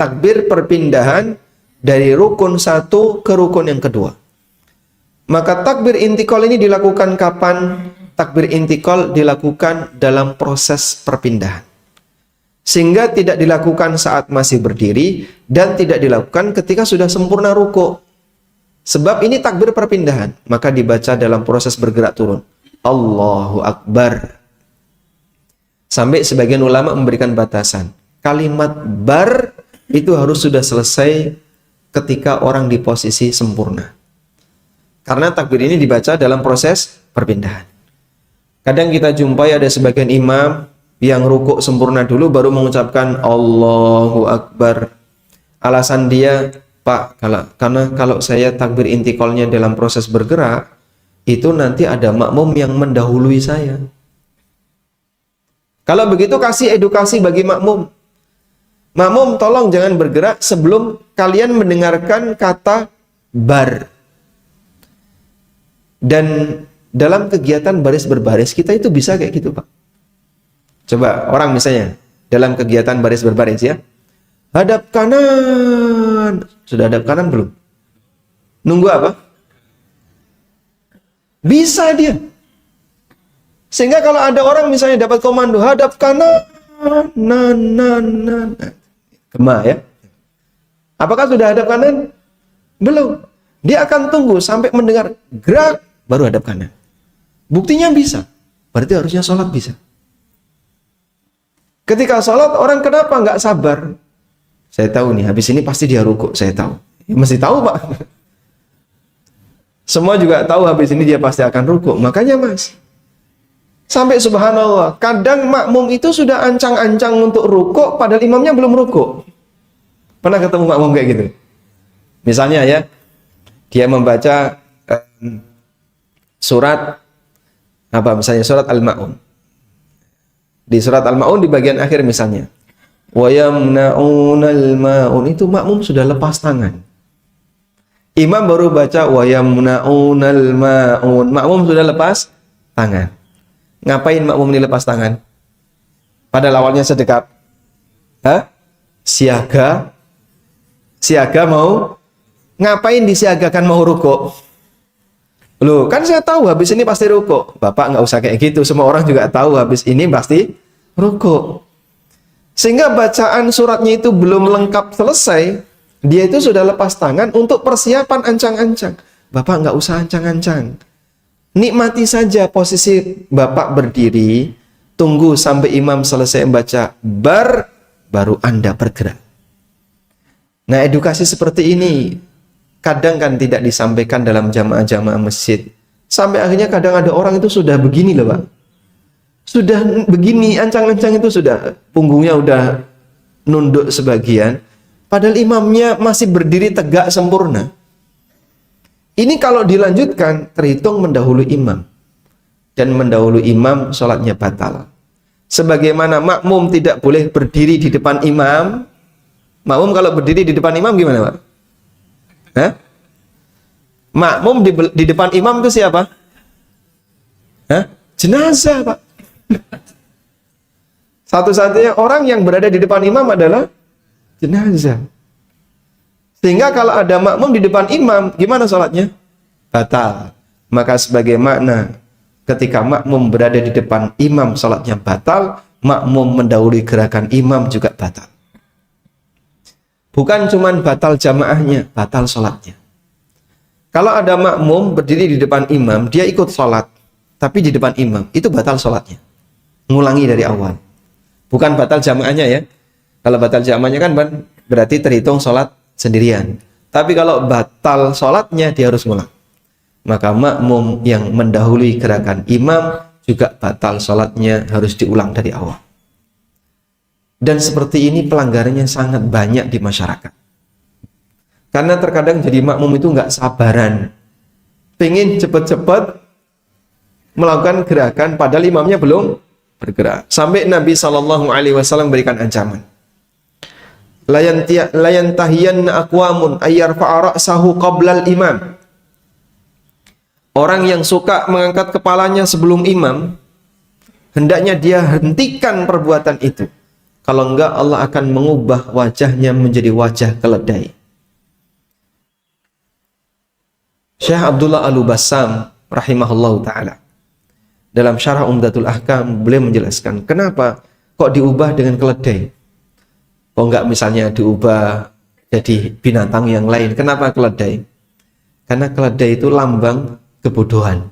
Takbir perpindahan dari rukun satu ke rukun yang kedua. Maka takbir intikal ini dilakukan kapan? Takbir intikal dilakukan dalam proses perpindahan. Sehingga tidak dilakukan saat masih berdiri dan tidak dilakukan ketika sudah sempurna ruku. Sebab ini takbir perpindahan, maka dibaca dalam proses bergerak turun. Allahu Akbar. Sampai sebagian ulama memberikan batasan. Kalimat bar itu harus sudah selesai ketika orang di posisi sempurna. Karena takbir ini dibaca dalam proses perpindahan. Kadang kita jumpai ada sebagian imam yang rukuk sempurna dulu baru mengucapkan Allahu Akbar. Alasan dia, Pak, karena kalau saya takbir intikalnya dalam proses bergerak, itu nanti ada makmum yang mendahului saya. Kalau begitu kasih edukasi bagi makmum. Makmum tolong jangan bergerak sebelum kalian mendengarkan kata bar. Dan dalam kegiatan baris berbaris kita itu bisa kayak gitu, Pak. Coba orang misalnya dalam kegiatan baris berbaris ya. Hadap kanan. Sudah hadap kanan belum? Nunggu apa? Bisa dia. Sehingga kalau ada orang misalnya dapat komando hadap kanan, gema ya. Apakah sudah hadap kanan? Belum. Dia akan tunggu sampai mendengar gerak baru hadap kanan. Buktinya bisa. Berarti harusnya sholat bisa. Ketika sholat orang kenapa nggak sabar? Saya tahu nih, habis ini pasti dia rukuk, saya tahu. Ya, mesti tahu, Pak. Semua juga tahu habis ini dia pasti akan rukuk. Makanya, Mas, sampai subhanallah, kadang makmum itu sudah ancang-ancang untuk rukuk, padahal imamnya belum rukuk. Pernah ketemu makmum kayak gitu? Misalnya ya, dia membaca surat Apa misalnya surat Al-Ma'un. Di surat Al-Ma'un di bagian akhir misalnya, wa yamna'unal ma'un, itu makmum sudah lepas tangan. Imam baru baca wa yamna'unal ma'un, makmum sudah lepas tangan. Ngapain makmum ini lepas tangan? Padahal awalnya sedekap. Siaga mau ngapain disiagakan mau rukuk? Loh, kan saya tahu habis ini pasti rukuk. Bapak nggak usah kayak gitu, semua orang juga tahu habis ini pasti rukuk. Sehingga bacaan suratnya itu belum lengkap selesai, dia itu sudah lepas tangan untuk persiapan ancang-ancang. Bapak nggak usah ancang-ancang. Nikmati saja posisi Bapak berdiri, tunggu sampai imam selesai membaca baru Anda bergerak. Nah, edukasi seperti ini kadang kan tidak disampaikan dalam jamaah-jamaah masjid. Sampai akhirnya kadang ada orang itu sudah begini loh, Pak. Sudah begini, ancang-ancang itu sudah, punggungnya udah nunduk sebagian. Padahal imamnya masih berdiri tegak sempurna. Ini kalau dilanjutkan, terhitung mendahului imam. Dan mendahului imam, sholatnya batal. Sebagaimana makmum tidak boleh berdiri di depan imam. Makmum kalau berdiri di depan imam gimana, Pak? Makmum di depan imam itu siapa? Jenazah, Pak. Satu-satunya orang yang berada di depan imam adalah jenazah. Sehingga kalau ada makmum di depan imam, gimana sholatnya? Batal. Maka sebagaimana ketika makmum berada di depan imam, sholatnya batal, makmum mendahului gerakan imam juga batal. Bukan cuma batal jamaahnya, batal sholatnya. Kalau ada makmum berdiri di depan imam, dia ikut sholat, tapi di depan imam, itu batal sholatnya. Ngulangi dari awal. Bukan batal jamaahnya ya. Kalau batal jamaahnya kan berarti terhitung sholat sendirian. Tapi kalau batal sholatnya, dia harus ngulang. Maka makmum yang mendahului gerakan imam juga batal sholatnya, harus diulang dari awal. Dan seperti ini pelanggarannya sangat banyak di masyarakat. Karena terkadang jadi makmum itu nggak sabaran, pengen cepet-cepet melakukan gerakan padahal imamnya belum bergerak. Sampai Nabi SAW berikan ancaman. Layan tahiyanna aqwamun ayyarfa'a ra'sahu qablal imam. Orang yang suka mengangkat kepalanya sebelum imam, hendaknya dia hentikan perbuatan itu. Kalau enggak, Allah akan mengubah wajahnya menjadi wajah keledai. Syekh Abdullah Al-Bassam rahimahullahu ta'ala dalam syarah Umdatul Ahkam, beliau menjelaskan kenapa kok diubah dengan keledai. Kok enggak misalnya diubah jadi binatang yang lain. Kenapa keledai? Karena keledai itu lambang kebodohan.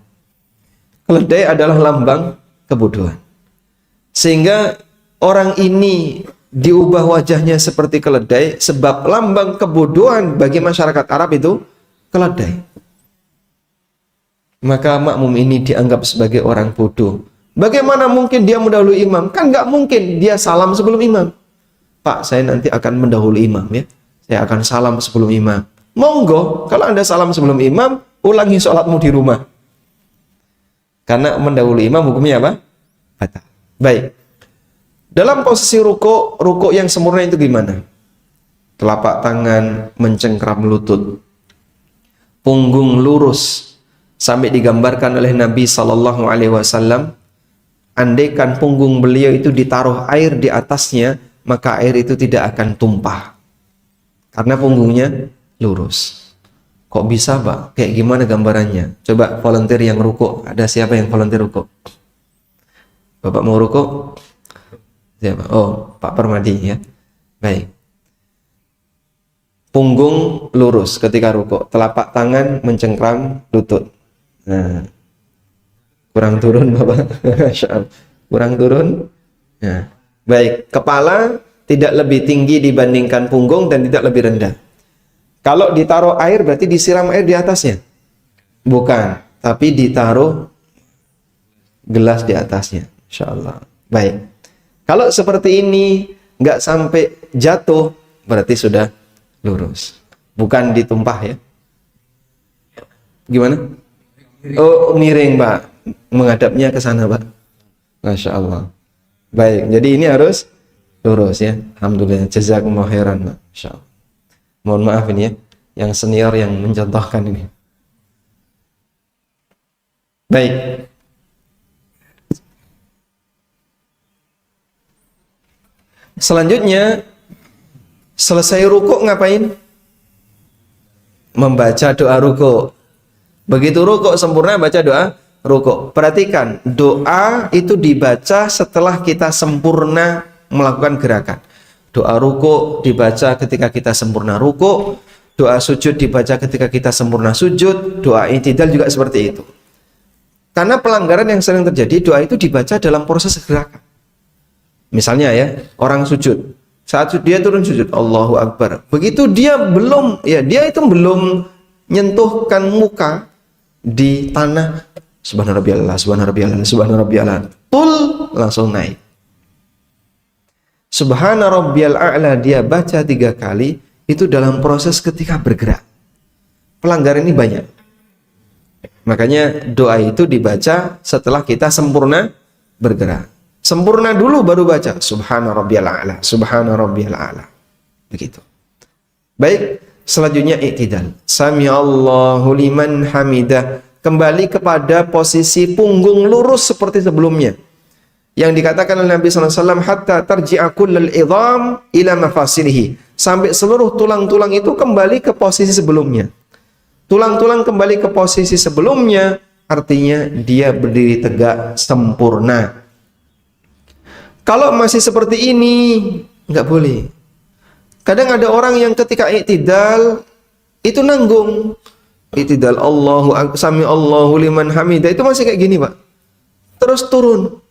Keledai adalah lambang kebodohan. Sehingga orang ini diubah wajahnya seperti keledai sebab lambang kebodohan bagi masyarakat Arab itu keledai. Maka makmum ini dianggap sebagai orang bodoh. Bagaimana mungkin dia mendahului imam? Kan nggak mungkin dia salam sebelum imam. Pak, saya nanti akan mendahului imam ya. Saya akan salam sebelum imam. Monggo, kalau Anda salam sebelum imam, ulangi sholatmu di rumah. Karena mendahului imam hukumnya apa? Batal. Baik. Dalam posisi rukuk yang sempurna itu gimana? Telapak tangan mencengkram lutut. Punggung lurus. Sampai digambarkan oleh Nabi SAW, andaikan punggung beliau itu ditaruh air di atasnya, maka air itu tidak akan tumpah. Karena punggungnya lurus. Kok bisa, Pak? Kayak gimana gambarannya? Coba volunteer yang rukuk. Ada siapa yang volunteer rukuk? Bapak mau rukuk? Siapa? Oh, Pak Permadi ya. Baik. Punggung lurus ketika rukuk. Telapak tangan mencengkram lutut. Nah, kurang turun Bapak. Kurang turun. Nah, baik. Kepala tidak lebih tinggi dibandingkan punggung dan tidak lebih rendah. Kalau ditaruh air berarti disiram air di atasnya? Bukan, tapi ditaruh gelas di atasnya. Insyaallah. Baik. Kalau seperti ini nggak sampai jatuh berarti sudah lurus. Bukan ditumpah ya. Gimana? Oh, miring, Pak. menghadapnya ke sana, Pak. Masya Allah. Baik, jadi ini harus lurus ya. Alhamdulillah, jazakumullah khairan, Pak. Masya Allah. Mohon maaf ini ya, yang senior yang mencontohkan ini. Baik. Selanjutnya, selesai rukuk ngapain? Membaca doa rukuk. Begitu rukuk sempurna, baca doa rukuk. Perhatikan, doa itu dibaca setelah kita sempurna melakukan gerakan. Doa rukuk dibaca ketika kita sempurna rukuk. Doa sujud dibaca ketika kita sempurna sujud. Doa i'tidal juga seperti itu. Karena pelanggaran yang sering terjadi, doa itu dibaca dalam proses gerakan. Misalnya ya, orang sujud. Saat dia turun sujud, Allahu Akbar. Begitu dia belum nyentuhkan muka di tanah, Subhana rabbiyal a'la, subhana rabbiyal a'la, subhana rabbiyal a'la. Langsung naik. Subhana rabbiyal a'la dia baca 3 kali, itu dalam proses ketika bergerak. Pelanggaran ini banyak. Makanya doa itu dibaca setelah kita sempurna bergerak. Sempurna dulu baru baca Subhana rabbiyal a'la, subhana rabbiyal a'la. Begitu. Baik, selanjutnya i'tidal. Sami Allahu liman hamidah. Kembali kepada posisi punggung lurus seperti sebelumnya. Yang dikatakan oleh Nabi SAW, hatta tarji'a kullal idham ila mafasilihi. Sampai seluruh tulang-tulang itu kembali ke posisi sebelumnya. Tulang-tulang kembali ke posisi sebelumnya, artinya dia berdiri tegak sempurna. Kalau masih seperti ini, nggak boleh. Kadang ada orang yang ketika i'tidal itu nanggung. I'tidal sami Allahu liman hamidah itu masih kayak gini, Pak. Terus turun.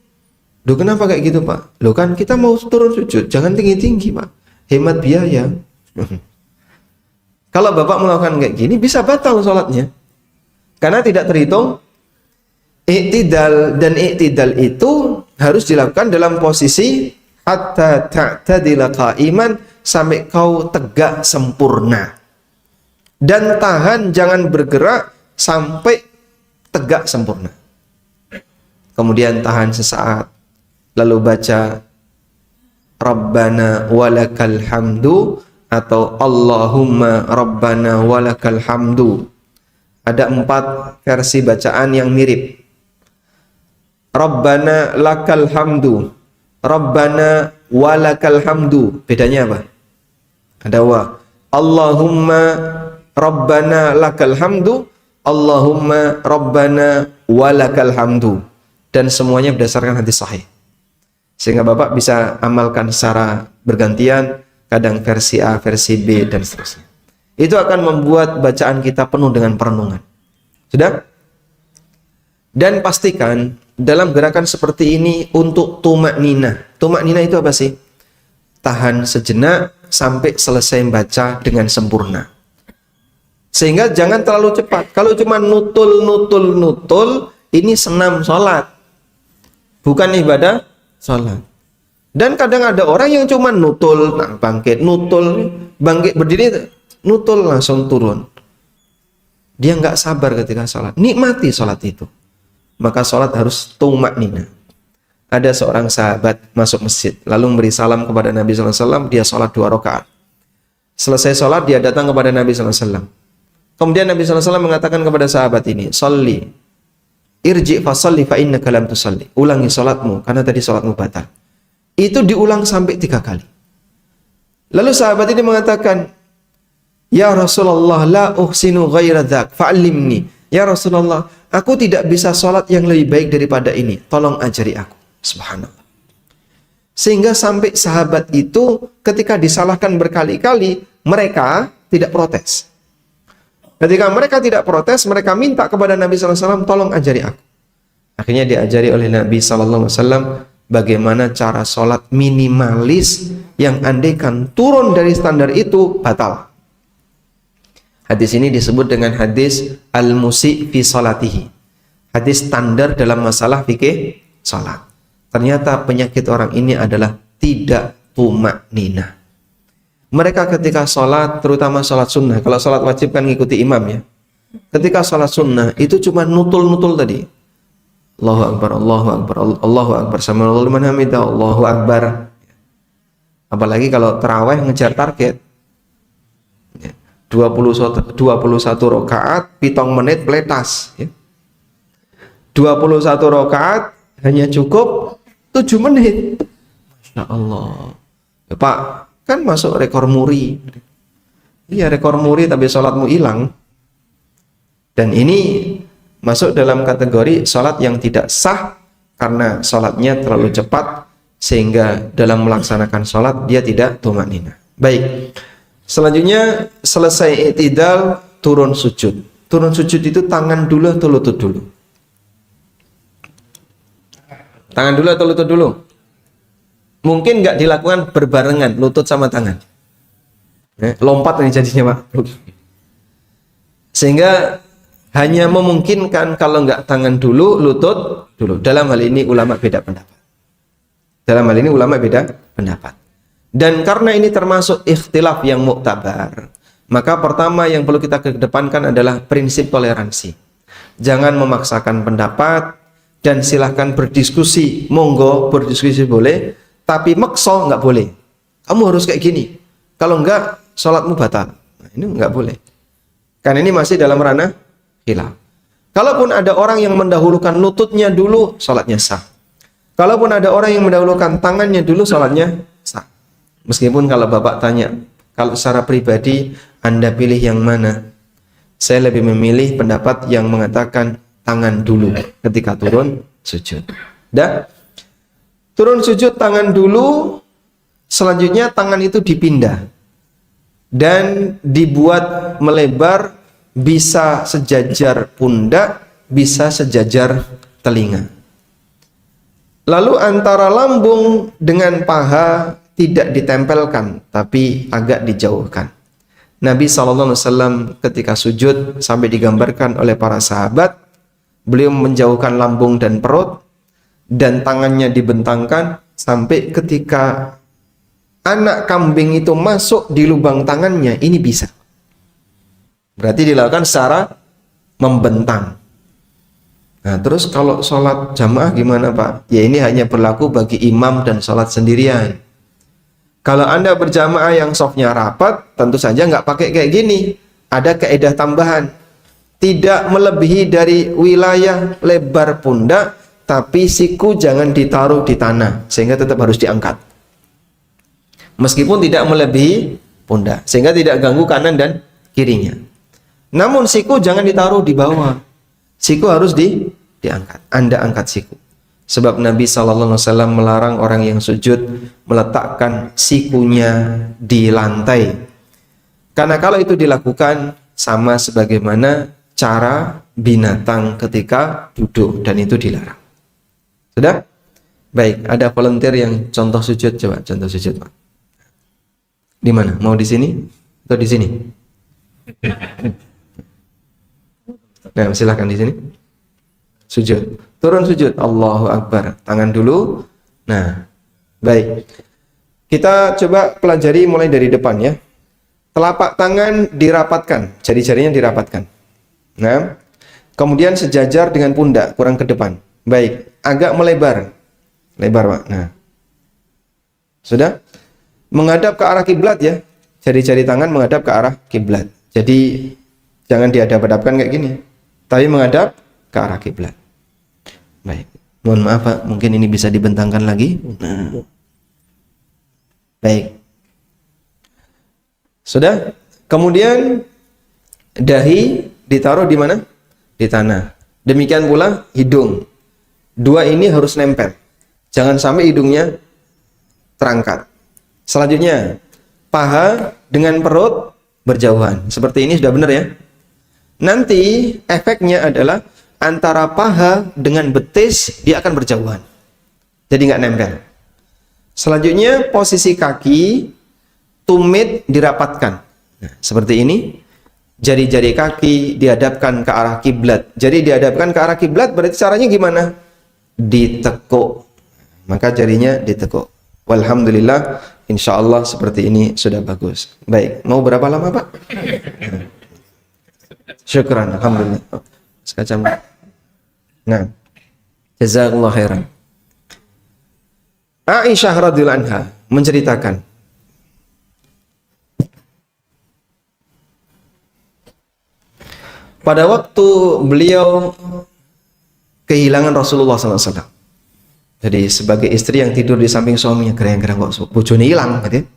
Loh, kenapa kayak gitu, Pak? Loh, kan kita mau turun sujud, jangan tinggi-tinggi, Pak. Hemat biaya. Kalau Bapak melakukan kayak gini, bisa batal sholatnya. Karena tidak terhitung i'tidal, dan i'tidal itu harus dilakukan dalam posisi hatta ta'tadila qa'iman, sampai kau tegak sempurna. Dan tahan, jangan bergerak sampai tegak sempurna. Kemudian tahan sesaat, lalu baca Rabbana walakal hamdu atau Allahumma Rabbana walakal hamdu. Ada 4 versi bacaan yang mirip. Rabbana lakal hamdu, Rabbana walakal hamdu. Bedanya apa? Ada wa. Allahumma Rabbana lakal hamdu, Allahumma Rabbana walakal hamdu. Dan semuanya berdasarkan hadis sahih. Sehingga Bapak bisa amalkan secara bergantian, kadang versi A, versi B, dan seterusnya. Itu akan membuat bacaan kita penuh dengan perenungan. Sudah? Dan pastikan dalam gerakan seperti ini untuk tumakninah. Tumakninah itu apa sih? Tahan sejenak sampai selesai baca dengan sempurna. Sehingga jangan terlalu cepat. Kalau cuma nutul, ini senam sholat. Bukan ibadah sholat. Dan kadang ada orang yang cuma nutul, bangkit, berdiri, nutul, langsung turun. Dia nggak sabar ketika sholat. Nikmati sholat itu. Maka sholat harus tumakninah. Ada seorang sahabat masuk masjid, lalu memberi salam kepada Nabi SAW, dia sholat 2 rakaat. Selesai sholat, dia datang kepada Nabi SAW. Kemudian Nabi SAW mengatakan kepada sahabat ini, Salli, irji fa salli fa innaka lam tusalli. Ulangi sholatmu, karena tadi sholatmu batal. Itu diulang sampai 3 kali. Lalu sahabat ini mengatakan, Ya Rasulullah, la uhsinu ghaira dzak, fa'allimni. Ya Rasulullah, aku tidak bisa sholat yang lebih baik daripada ini. Tolong ajari aku. Subhanallah. Sehingga sampai sahabat itu ketika disalahkan berkali-kali, mereka tidak protes. Ketika mereka tidak protes, mereka minta kepada Nabi SAW, tolong ajari aku. Akhirnya diajari oleh Nabi SAW bagaimana cara sholat minimalis yang andaikan turun dari standar itu batal. Hadis ini disebut dengan hadis al-musi' fi sholatihi. Hadis standar dalam masalah fikih sholat. Ternyata penyakit orang ini adalah tidak tumakninah. Mereka ketika sholat, terutama sholat sunnah, kalau sholat wajib kan ngikuti imam ya. Ketika sholat sunnah, itu cuma nutul-nutul tadi. Allahu Akbar, Allahu Akbar, Allahu Akbar, sami'allahu liman hamidah, Allahu Akbar. Apalagi kalau tarawih ngejar target. 21 rakaat, 7 menit peletas. 21 rakaat hanya cukup 7 menit. Masya Allah. Ya, Pak, kan masuk rekor muri. Iya, rekor muri tapi sholatmu hilang. Dan ini masuk dalam kategori sholat yang tidak sah karena sholatnya terlalu cepat sehingga dalam melaksanakan sholat dia tidak tumanina. Baik. Selanjutnya selesai i'tidal, turun sujud. Turun sujud itu tangan dulu atau lutut dulu? Tangan dulu atau lutut dulu? Mungkin nggak dilakukan berbarengan, lutut sama tangan. Lompat ini jadinya, Pak. Sehingga hanya memungkinkan kalau nggak tangan dulu, lutut dulu. Dalam hal ini ulama beda pendapat. Dan karena ini termasuk ikhtilaf yang muktabar, maka pertama yang perlu kita kedepankan adalah prinsip toleransi. Jangan memaksakan pendapat dan silahkan berdiskusi. Monggo berdiskusi boleh, tapi maksa nggak boleh. Kamu harus kayak gini. Kalau enggak, sholatmu batal. Nah, ini nggak boleh. Karena ini masih dalam ranah khilaf. Kalaupun ada orang yang mendahulukan lututnya dulu, sholatnya sah. Kalaupun ada orang yang mendahulukan tangannya dulu, sholatnya sah. Meskipun kalau Bapak tanya, kalau secara pribadi Anda pilih yang mana? Saya lebih memilih pendapat yang mengatakan tangan dulu ketika turun sujud. Dah? Turun sujud tangan dulu, selanjutnya tangan itu dipindah dan dibuat melebar, bisa sejajar pundak, bisa sejajar telinga. Lalu antara lambung dengan paha tidak ditempelkan, tapi agak dijauhkan. Nabi SAW ketika sujud sampai digambarkan oleh para sahabat, beliau menjauhkan lambung dan perut, dan tangannya dibentangkan sampai ketika anak kambing itu masuk di lubang tangannya, ini bisa. Berarti dilakukan secara membentang. Nah, terus kalau sholat jamaah gimana, Pak? Ya ini hanya berlaku bagi imam dan sholat sendirian. Kalau Anda berjamaah yang softnya rapat, tentu saja nggak pakai kayak gini. Ada kaidah tambahan. Tidak melebihi dari wilayah lebar pundak, tapi siku jangan ditaruh di tanah, sehingga tetap harus diangkat. Meskipun tidak melebihi pundak, sehingga tidak ganggu kanan dan kirinya. Namun siku jangan ditaruh di bawah. Siku harus diangkat. Anda angkat siku. Sebab Nabi SAW melarang orang yang sujud meletakkan sikunya di lantai. Karena kalau itu dilakukan sama sebagaimana cara binatang ketika duduk, dan itu dilarang. Sudah? Baik, ada volunteer yang contoh sujud, coba contoh sujud, Pak. Di mana? Mau di sini atau di sini? Nah, silakan di sini. Sujud. Turun sujud. Allahu Akbar. Tangan dulu. Nah, baik. Kita coba pelajari mulai dari depan ya. Telapak tangan dirapatkan, jari-jarinya dirapatkan. Nah, kemudian sejajar dengan pundak, kurang ke depan. Baik, agak melebar. Lebar, Pak. Nah. Sudah? Menghadap ke arah kiblat ya. Jari-jari tangan menghadap ke arah kiblat. Jadi jangan dihadap-hadapkan kayak gini, tapi menghadap ke arah kiblat. Baik. Mohon maaf, Pak, mungkin ini bisa dibentangkan lagi. Nah. Baik. Sudah? Kemudian dahi ditaruh di mana? Di tanah. Demikian pula hidung. Dua ini harus nempel. Jangan sampai hidungnya terangkat. Selanjutnya, paha dengan perut berjauhan. Seperti ini sudah benar ya? Nanti efeknya adalah antara paha dengan betis dia akan berjauhan. Jadi nggak nempel. Selanjutnya, posisi kaki, tumit dirapatkan. Nah, seperti ini. Jari-jari kaki dihadapkan ke arah kiblat. Jadi dihadapkan ke arah kiblat berarti caranya gimana? Ditekuk. Maka jarinya ditekuk. Walhamdulillah, insya Allah seperti ini sudah bagus. Baik, mau berapa lama, Pak? Syukran, alhamdulillah. Sekacam. Nah, Jazakallahu khairan. Aisyah radhiyallahu anha menceritakan, pada waktu beliau kehilangan Rasulullah SAW. Jadi sebagai istri yang tidur di samping suaminya, gereng-gereng kok bojone hilang gitu.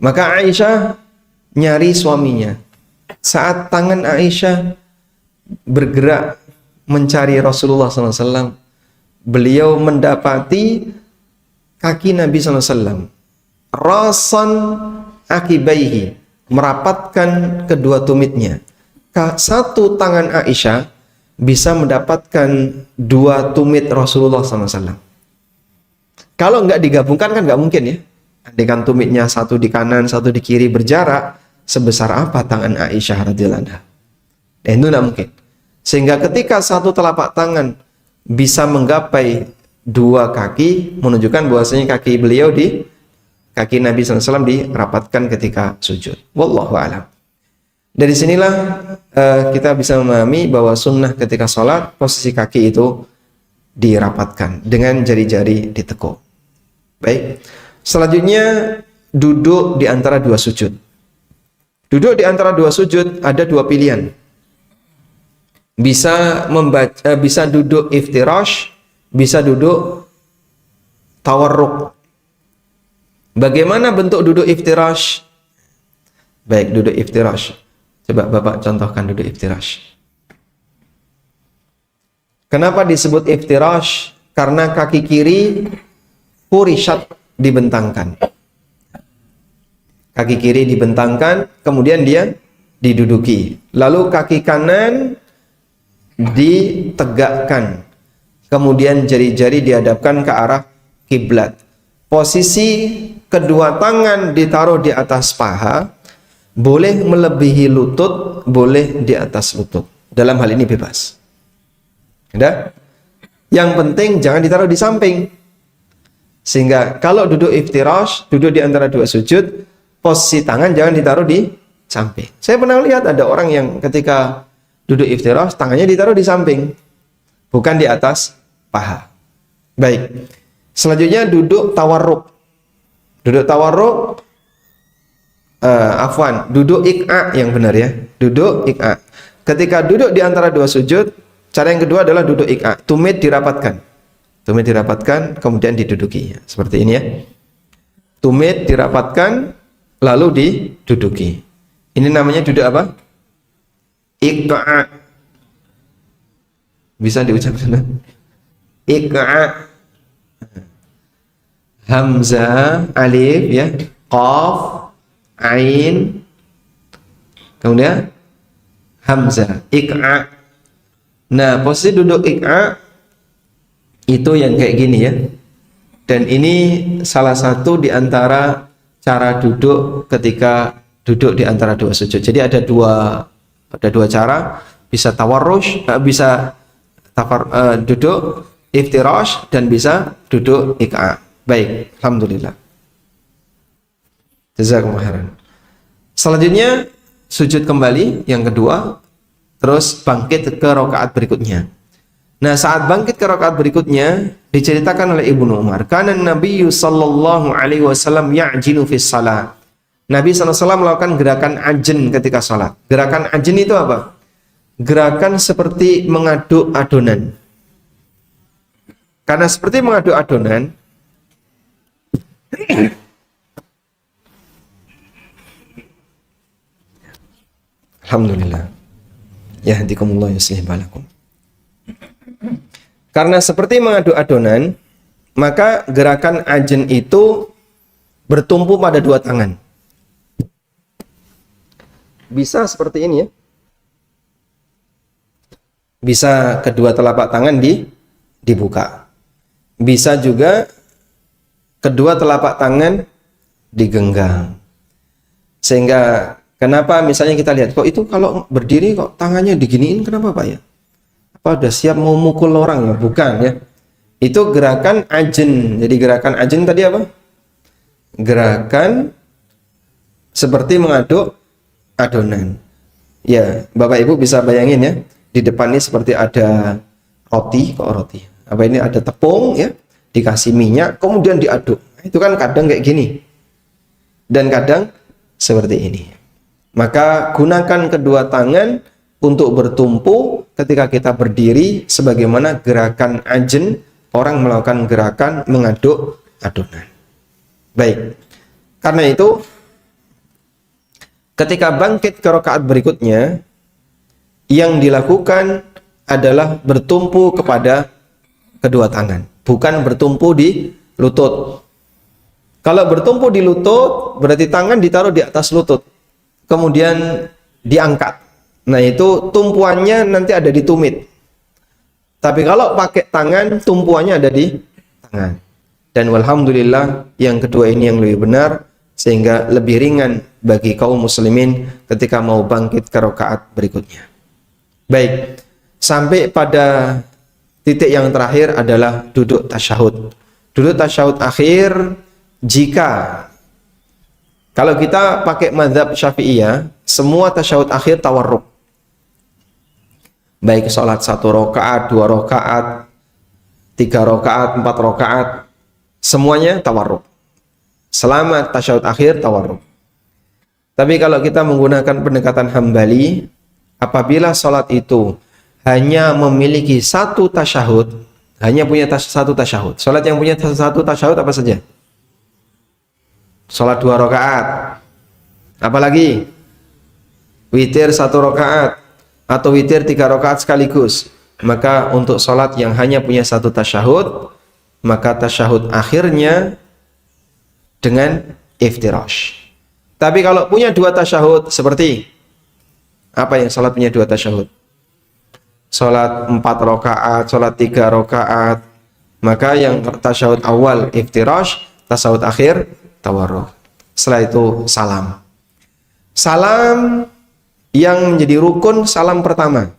Maka Aisyah nyari suaminya. Saat tangan Aisyah bergerak mencari Rasulullah SAW, beliau mendapati kaki Nabi SAW, rasan akibaihi, merapatkan kedua tumitnya. Satu tangan Aisyah bisa mendapatkan dua tumit Rasulullah SAW. Kalau nggak digabungkan kan nggak mungkin ya. Andaikan tumitnya satu di kanan, satu di kiri, berjarak sebesar apa tangan Aisyah radhiyallahu anha? Dan itu nggak mungkin. Sehingga ketika satu telapak tangan bisa menggapai dua kaki, menunjukkan bahwasanya kaki beliau kaki Nabi SAW dirapatkan ketika sujud. Wallahu a'lam. Dari sinilah kita bisa memahami bahwa sunnah ketika sholat, posisi kaki itu dirapatkan dengan jari-jari ditekuk. Baik. Selanjutnya, duduk di antara dua sujud. Duduk di antara dua sujud ada dua pilihan. Bisa duduk iftirash, bisa duduk tawarruk. Bagaimana bentuk duduk iftirash? Baik, duduk iftirash. Coba Bapak contohkan duduk iftirash. Kenapa disebut iftirash? Karena kaki kiri furishat, dibentangkan. Kaki kiri dibentangkan, kemudian dia diduduki. Lalu kaki kanan ditegakkan. Kemudian jari-jari dihadapkan ke arah kiblat. Posisi kedua tangan ditaruh di atas paha, boleh melebihi lutut, boleh di atas lutut. Dalam hal ini bebas. Ada? Yang penting jangan ditaruh di samping. Sehingga kalau duduk iftirash, duduk di antara dua sujud, posisi tangan jangan ditaruh di samping. Saya pernah lihat ada orang yang ketika duduk iftirash, tangannya ditaruh di samping, bukan di atas paha. Baik. Selanjutnya duduk tawarruk. Duduk tawarruk, duduk ik'a yang benar ya. Duduk ik'a. Ketika duduk di antara dua sujud, cara yang kedua adalah duduk ik'a. Tumit dirapatkan. Tumit dirapatkan, kemudian diduduki. Seperti ini ya. Tumit dirapatkan, lalu diduduki. Ini namanya duduk apa? Ik'a. Bisa diucapkan? Ik'a. Hamzah, alif ya. Qaf, ain, kemudian hamzah, ik'a. Nah, posisi duduk ik'a itu yang kayak gini ya. Dan ini salah satu di antara cara duduk ketika duduk di antara dua sujud. Jadi ada dua cara, bisa tawarrush, bisa duduk iftirash, dan bisa duduk ik'a. Baik, alhamdulillah. Jazakumullah khairan. Selanjutnya sujud kembali yang kedua, terus bangkit ke rakaat berikutnya. Nah, saat bangkit ke rakaat berikutnya diceritakan oleh Ibnu Umar, kana Nabi sallallahu alaihi wasallam ya'jinu fi shalah. Nabi SAW melakukan gerakan ajin ketika salat. Gerakan ajin itu apa? Gerakan seperti mengaduk adonan. Karena seperti mengaduk adonan, alhamdulillah. Yahdikumullah yuslih balakum. Karena seperti mengaduk adonan, maka gerakan ajin itu bertumpu pada dua tangan. Bisa seperti ini ya. Bisa kedua telapak tangan dibuka. Bisa juga kedua telapak tangan digenggam. Sehingga kenapa misalnya kita lihat, kok itu kalau berdiri kok tangannya diginiin, kenapa Pak ya? Apa udah siap mau mukul orang ya? Bukan ya. Itu gerakan ajin. Jadi gerakan ajin tadi apa? Gerakan seperti mengaduk adonan. Ya, Bapak Ibu bisa bayangin ya. Di depan ini seperti ada roti, kok roti? Apa ini ada tepung ya, dikasih minyak, kemudian diaduk. Itu kan kadang kayak gini. Dan kadang seperti ini. Maka gunakan kedua tangan untuk bertumpu ketika kita berdiri sebagaimana gerakan ajin, orang melakukan gerakan mengaduk adonan. Baik. Karena itu ketika bangkit ke rakaat berikutnya, yang dilakukan adalah bertumpu kepada kedua tangan, bukan bertumpu di lutut. Kalau bertumpu di lutut, berarti tangan ditaruh di atas lutut, kemudian diangkat. Nah, itu tumpuannya nanti ada di tumit. Tapi kalau pakai tangan, tumpuannya ada di tangan. Dan walhamdulillah, yang kedua ini yang lebih benar, sehingga lebih ringan bagi kaum muslimin ketika mau bangkit ke rakaat berikutnya. Baik, sampai pada titik yang terakhir adalah duduk tasyahud. Duduk tasyahud akhir, jika kalau kita pakai mazhab Syafi'iyah, semua tasyahud akhir tawarruk. Baik sholat 1 rakaat, 2 rakaat, 3 rakaat, 4 rakaat, semuanya tawarruk. Selama tasyahud akhir tawarruk. Tapi kalau kita menggunakan pendekatan Hambali, apabila sholat itu hanya memiliki 1 tasyahud, hanya punya 1 tasyahud. Sholat yang punya 1 tasyahud apa saja? Sholat 2 rakaat. Apalagi? Witir 1 rakaat. Atau witir 3 rakaat sekaligus. Maka untuk sholat yang hanya punya 1 tasyahud, maka tasyahud akhirnya dengan iftirash. Tapi kalau punya 2 tasyahud, seperti apa yang sholat punya 2 tasyahud? Sholat 4 rakaat, sholat 3 rakaat, maka yang tasyahud awal iftirash, tasyahud akhir tawarruk. Setelah itu salam. Salam yang menjadi rukun, salam pertama.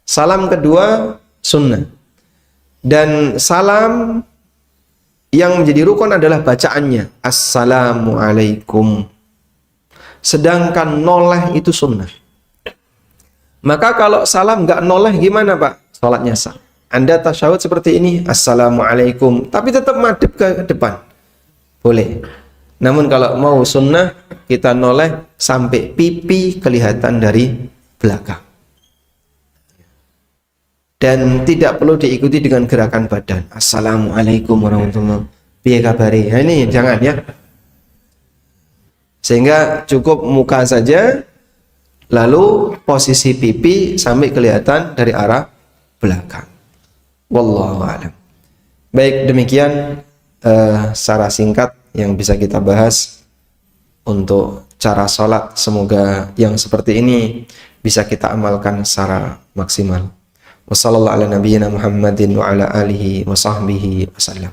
Salam kedua sunnah. Dan salam yang menjadi rukun adalah bacaannya, Assalamualaikum. Sedangkan noleh itu sunnah. Maka kalau salam nggak noleh gimana Pak? Salatnya sah. Anda tasyahud seperti ini, Assalamualaikum, tapi tetap madep ke depan. Boleh. Namun kalau mau sunnah, kita noleh sampai pipi kelihatan dari belakang. Dan tidak perlu diikuti dengan gerakan badan. Assalamualaikum warahmatullahi wabarakatuh. Piye kabari? Nah, ini jangan ya. Sehingga cukup muka saja, lalu posisi pipi sampai kelihatan dari arah belakang. Wallahu a'lam. Baik, demikian secara singkat yang bisa kita bahas untuk cara sholat. Semoga yang seperti ini bisa kita amalkan secara maksimal. Wassallallahu ala nabiyyina Muhammadin wa ala alihi wa sahbihi wasallam.